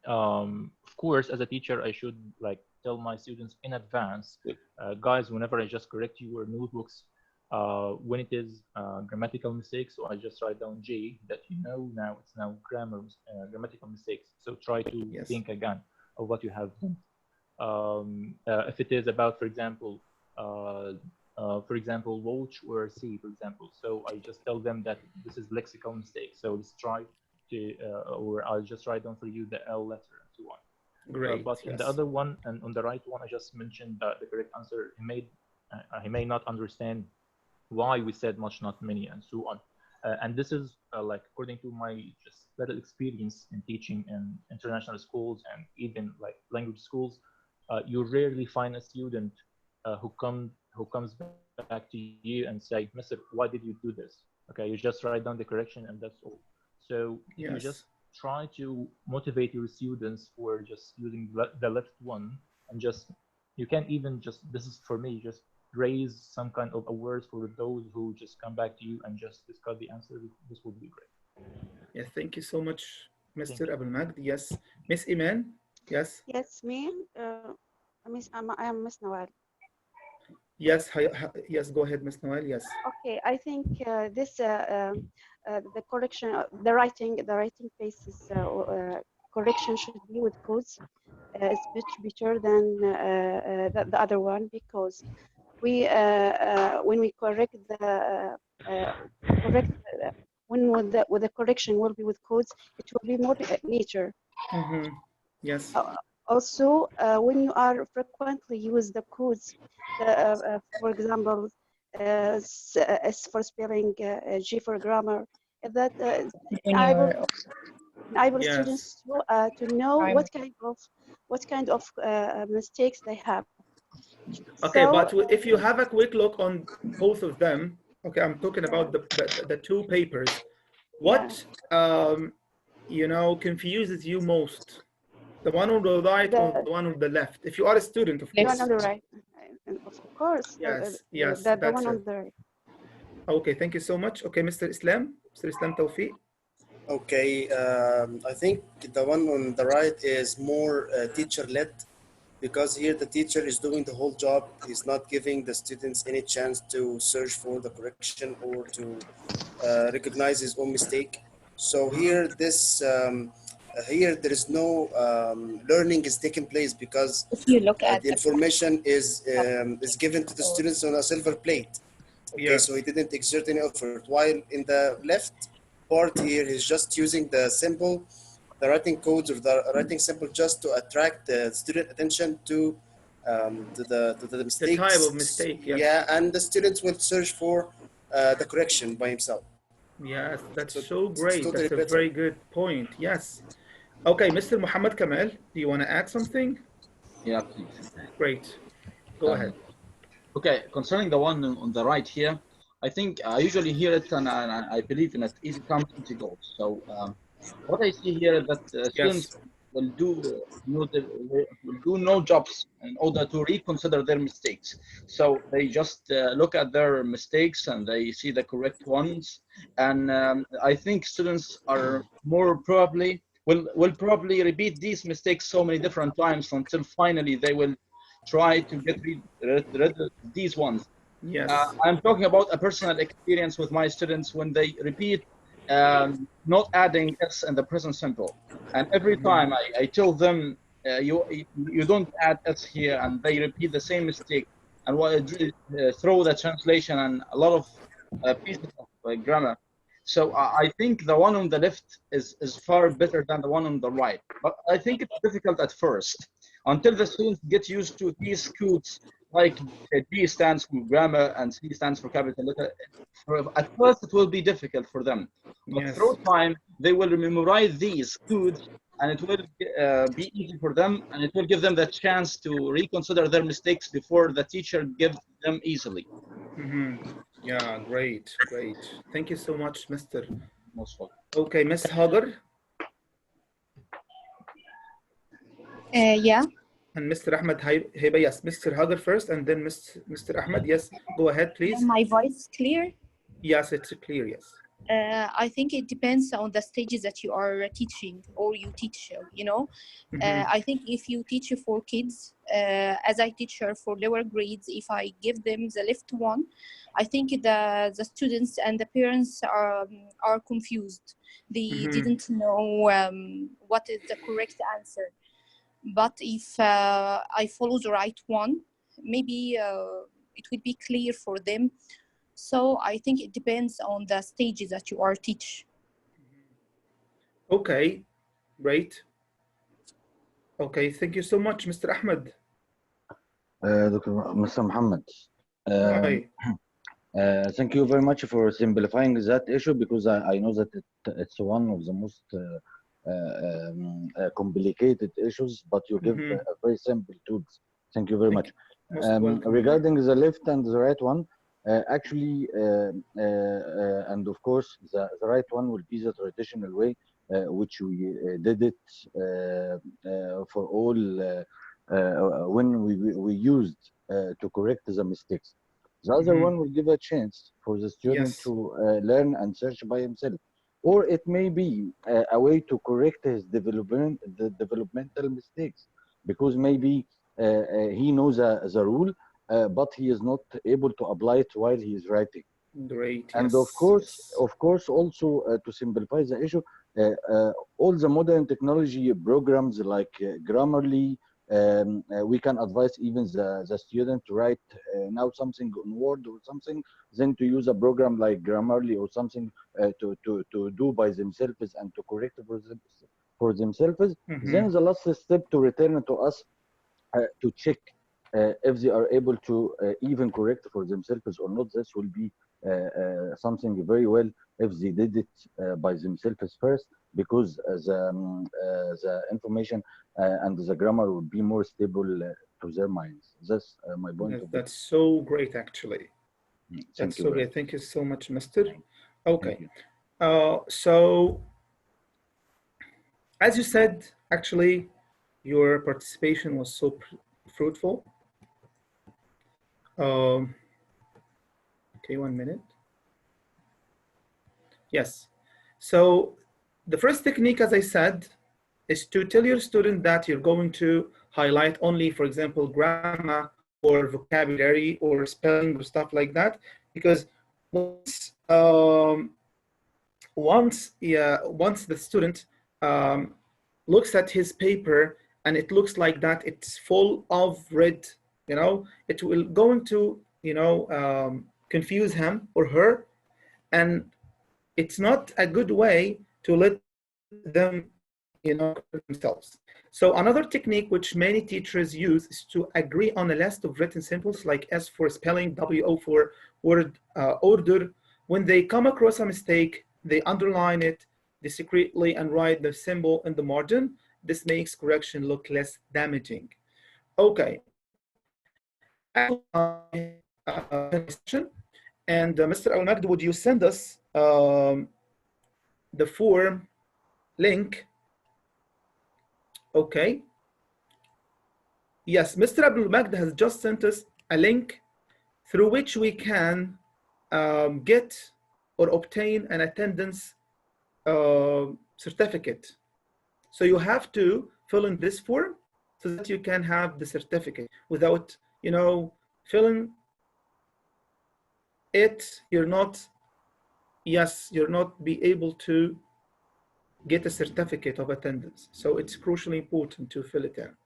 Of course, as a teacher, I should like tell my students in advance, guys, whenever I just correct your notebooks, when it is grammatical mistakes, so I just write down G, that now it's now grammatical mistakes. So try to think again of what you have done. If it is about, for example, watch or see, for example. So I just tell them that this is lexical mistake. So let's try to, or I'll just write down for you the L letter and so on. Great. But in the other one and on the right one, I just mentioned the correct answer. He may not understand why we said much, not many, and so on. And this is like according to my just little experience in teaching in international schools and even like language schools, you rarely find a student who comes back to you and say, "Mister, why did you do this?" Okay, you just write down the correction and that's all. So if you just try to motivate your students for just using the left one, and just you can even just, this is for me, just raise some kind of awareness for those who just come back to you and just discuss the answer. This would be great. Yes, thank you so much, Mr. Abul Magd. Yes, Miss Iman. Yes. Yes, me. I am Miss Nawal. Yes, yes. Go ahead, Miss Nawal. Yes. Okay, I think the correction, the writing basis correction should be with codes. It's much better than the other one, because we when we correct the when with the correction will be with codes, it will be more neater. Yes. Also, when you are frequently use the codes, for example, S for spelling, G for grammar, that enable students to know what kind of mistakes they have. Okay, So, but if you have a quick look on both of them, okay, I'm talking about the two papers. What confuses you most? The one on the right or the one on the left? If you are a student, of course. The one on the right, of course. Yes, the one on the right. Okay, thank you so much. Okay, Mr. Islam Tawfiq. Okay, I think the one on the right is more teacher-led, because here the teacher is doing the whole job. He's not giving the students any chance to search for the correction or to recognize his own mistake. So here here there is no learning is taking place, because if you look at the information is given to the students on a silver plate. Okay, so he didn't exert any effort. While in the left part here, he's just using the symbol, the writing codes or the writing symbol, just to attract the student attention to the mistakes. The type of mistake, yes. Yeah, and the students will search for the correction by himself. Yes, that's so great. Totally That's a better. very good point. Yes. Okay, Mr. Mohamed Kamel, do you want to add something? Yeah, please. Great. Go ahead. Okay, concerning the one on the right here, I think I usually hear it and I believe in it. Easy comes, easy goes. So what I see here is that students will do no jobs in order to reconsider their mistakes. So they just look at their mistakes and they see the correct ones. And I think students are more probably will probably repeat these mistakes so many different times until finally they will try to get rid of these ones. Yes. I'm talking about a personal experience with my students when they repeat not adding s in the present simple, and every time I tell them you don't add s here, and they repeat the same mistake and throw the translation and a lot of pieces of grammar. So I think the one on the left is far better than the one on the right, but I think it's difficult at first until the students get used to these codes, like D stands for grammar and C stands for capital letter. At first, it will be difficult for them, but through time, they will memorize these codes, and it will be easy for them, and it will give them the chance to reconsider their mistakes before the teacher gives them easily. Yeah, great. Thank you so much, Mr. Most welcome. Okay, Miss Hagar. Yeah. And Mr. Ahmed Heba, yes, Mr. Hagar first, and then Mr. Ahmed. Yes, go ahead, please. My voice clear? Yes, it's clear, yes. I think it depends on the stages that you are teaching or you teach, you know. I think if you teach for kids, as I teach for lower grades, if I give them the left one, I think the students and the parents are confused. They didn't know what is the correct answer. but if I follow the right one, maybe it would be clear for them. So I think it depends on the stages that you are teach. Okay, great. Okay, thank you so much, Mr. Ahmed. Mr. Mohammed. Hi. Thank you very much for simplifying that issue, because I know that it's one of the most complicated issues, but you give very simple tools. Thank you very much. Regarding the left and the right one, actually, and of course, the right one will be the traditional way, which we did it for all when we used to correct the mistakes. The other one will give a chance for the student to learn and search by himself. Or it may be a way to correct his developmental mistakes, because maybe he knows the rule, but he is not able to apply it while he is writing. Great. And yes, of course, also to simplify the issue, all the modern technology programs like Grammarly, we can advise even the student to write now something on Word or something, then to use a program like Grammarly or something to do by themselves and to correct for themselves. Then the last step to return to us to check if they are able to even correct for themselves or not. This will be something very well if they did it by themselves first, because the information and the grammar would be more stable to their minds. That's my point of view. That's so great, actually. That's so great. Thank you so much, Mr. Okay. So, as you said, actually, your participation was so fruitful. Okay, 1 minute. Yes. So the first technique, as I said, is to tell your student that you're going to highlight only, for example, grammar or vocabulary or spelling or stuff like that, because once the student looks at his paper and it looks like that it's full of red, it will going to confuse him or her, and it's not a good way to let them themselves. So another technique which many teachers use is to agree on a list of written symbols, like S for spelling, WO for word order. When they come across a mistake, they underline it discreetly and write the symbol in the margin. This makes correction look less damaging. Okay. And Mr. Ahmed, would you send us the form link? Okay. Yes, Mr. Ahmed has just sent us a link through which we can get or obtain an attendance certificate. So you have to fill in this form so that you can have the certificate. Without, filling it, you're not be able to get a certificate of attendance. So it's crucially important to fill it in.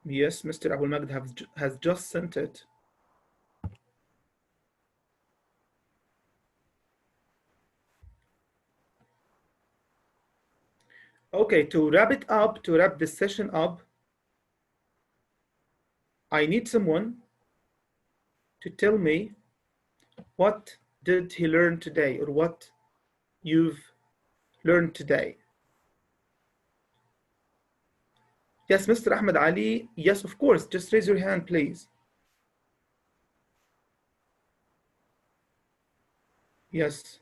Yes, Mr. Ahmed has just sent it. Okay, to wrap it up, to wrap this session up, I need someone to tell me what did he learn today, or what you've learned today. Yes, Mr. Ahmed Ali, yes, of course, just raise your hand, please. Yes.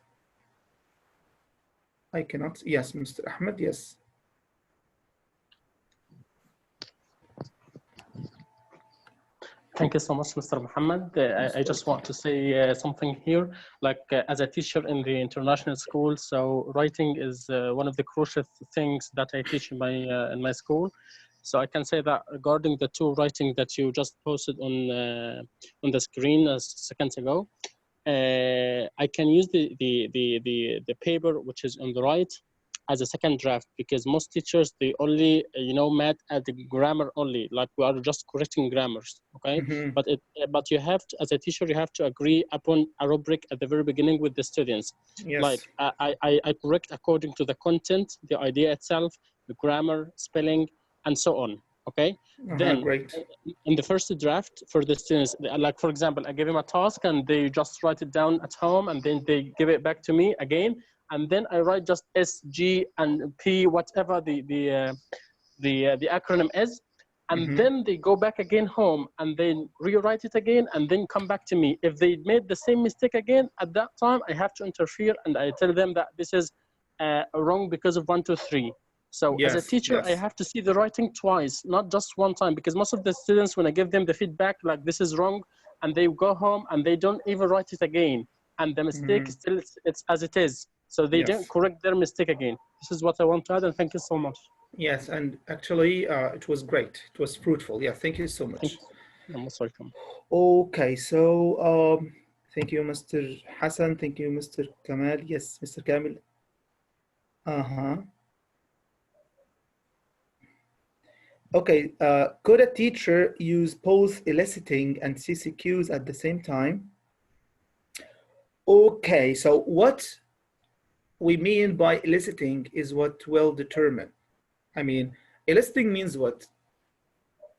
I cannot, yes, Mr. Ahmed, yes. Thank you so much, Mr. Mohammed. I just want to say something here. Like as a teacher in the international school, so writing is one of the crucial things that I teach in my school. So I can say that regarding the two writing that you just posted on the screen seconds ago, I can use the paper which is on the right as a second draft, because most teachers, they only met at the grammar only, like we are just correcting grammars, okay? But you have to, as a teacher, you have to agree upon a rubric at the very beginning with the students. Yes. Like I correct according to the content, the idea itself, the grammar, spelling, and so on. Okay. Then great. In the first draft for the students, like for example, I give them a task and they just write it down at home, and then they give it back to me again, and then I write just S, G, and P, whatever the acronym is, and then they go back again home and then rewrite it again and then come back to me. If they made the same mistake again, at that time I have to interfere and I tell them that this is wrong because of 1, 2, 3. So as a teacher, I have to see the writing twice, not just one time, because most of the students, when I give them the feedback, like this is wrong, and they go home and they don't even write it again. And the mistake still, it's as it is. So they don't correct their mistake again. This is what I want to add, and thank you so much. Yes, and actually it was great. It was fruitful. Yeah, thank you so much. You're most welcome. Okay, so thank you, Mr. Hassan. Thank you, Mr. Kamel. Yes, Mr. Kamel. Okay, could a teacher use both eliciting and CCQs at the same time? Okay, so what we mean by eliciting is what will determine. I mean, eliciting means what?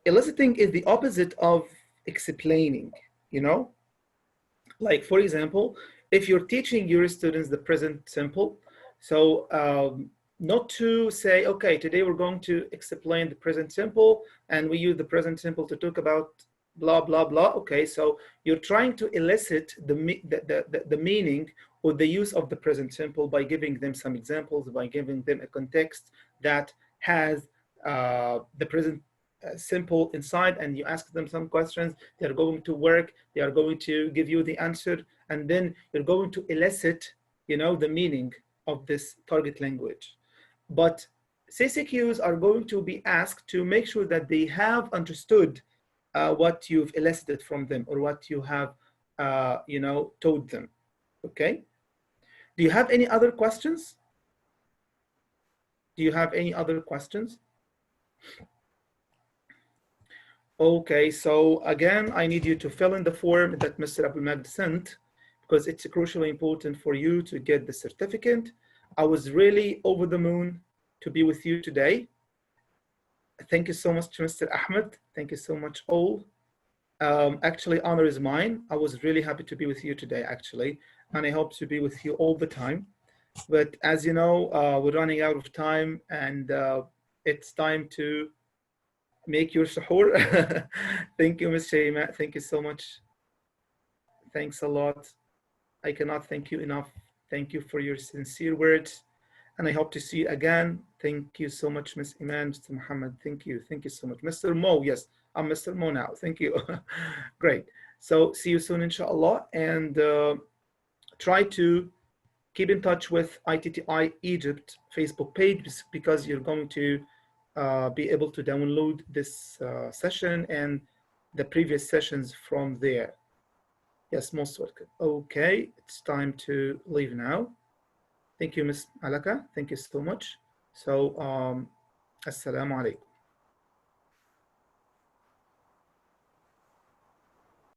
Eliciting is the opposite of explaining, you know? Like, for example, if you're teaching your students the present simple, so not to say, okay, today we're going to explain the present simple and we use the present simple to talk about blah, blah, blah. Okay, so you're trying to elicit the meaning or the use of the present simple by giving them some examples, by giving them a context that has the present simple inside, and you ask them some questions, they're going to work, they are going to give you the answer, and then you're going to elicit, you know, the meaning of this target language. But CCQs are going to be asked to make sure that they have understood what you've elicited from them or what you have, you know, told them. Okay. Do you have any other questions? Do you have any other questions? Okay, so again, I need you to fill in the form that Mr. Ahmed sent, because it's crucially important for you to get the certificate. I was really over the moon to be with you today. Thank you so much to Mr. Ahmed. Thank you so much all. Actually, honor is mine. I was really happy to be with you today, actually, and I hope to be with you all the time. But as you know, we're running out of time, and it's time to make your suhoor. Thank you, Ms. Shayma. Thank you so much. Thanks a lot. I cannot thank you enough. Thank you for your sincere words. And I hope to see you again. Thank you so much, Ms. Iman, Mr. Mohammed. Thank you. Thank you so much. Mr. Mo, yes, I'm Mr. Mo now. Thank you. Great. So see you soon, inshallah. And try to keep in touch with ITTI Egypt Facebook page, because you're going to be able to download this session and the previous sessions from there. Yes, most welcome. Okay, it's time to leave now. Thank you, Ms. Alaka. Thank you so much. So, assalamu alaikum.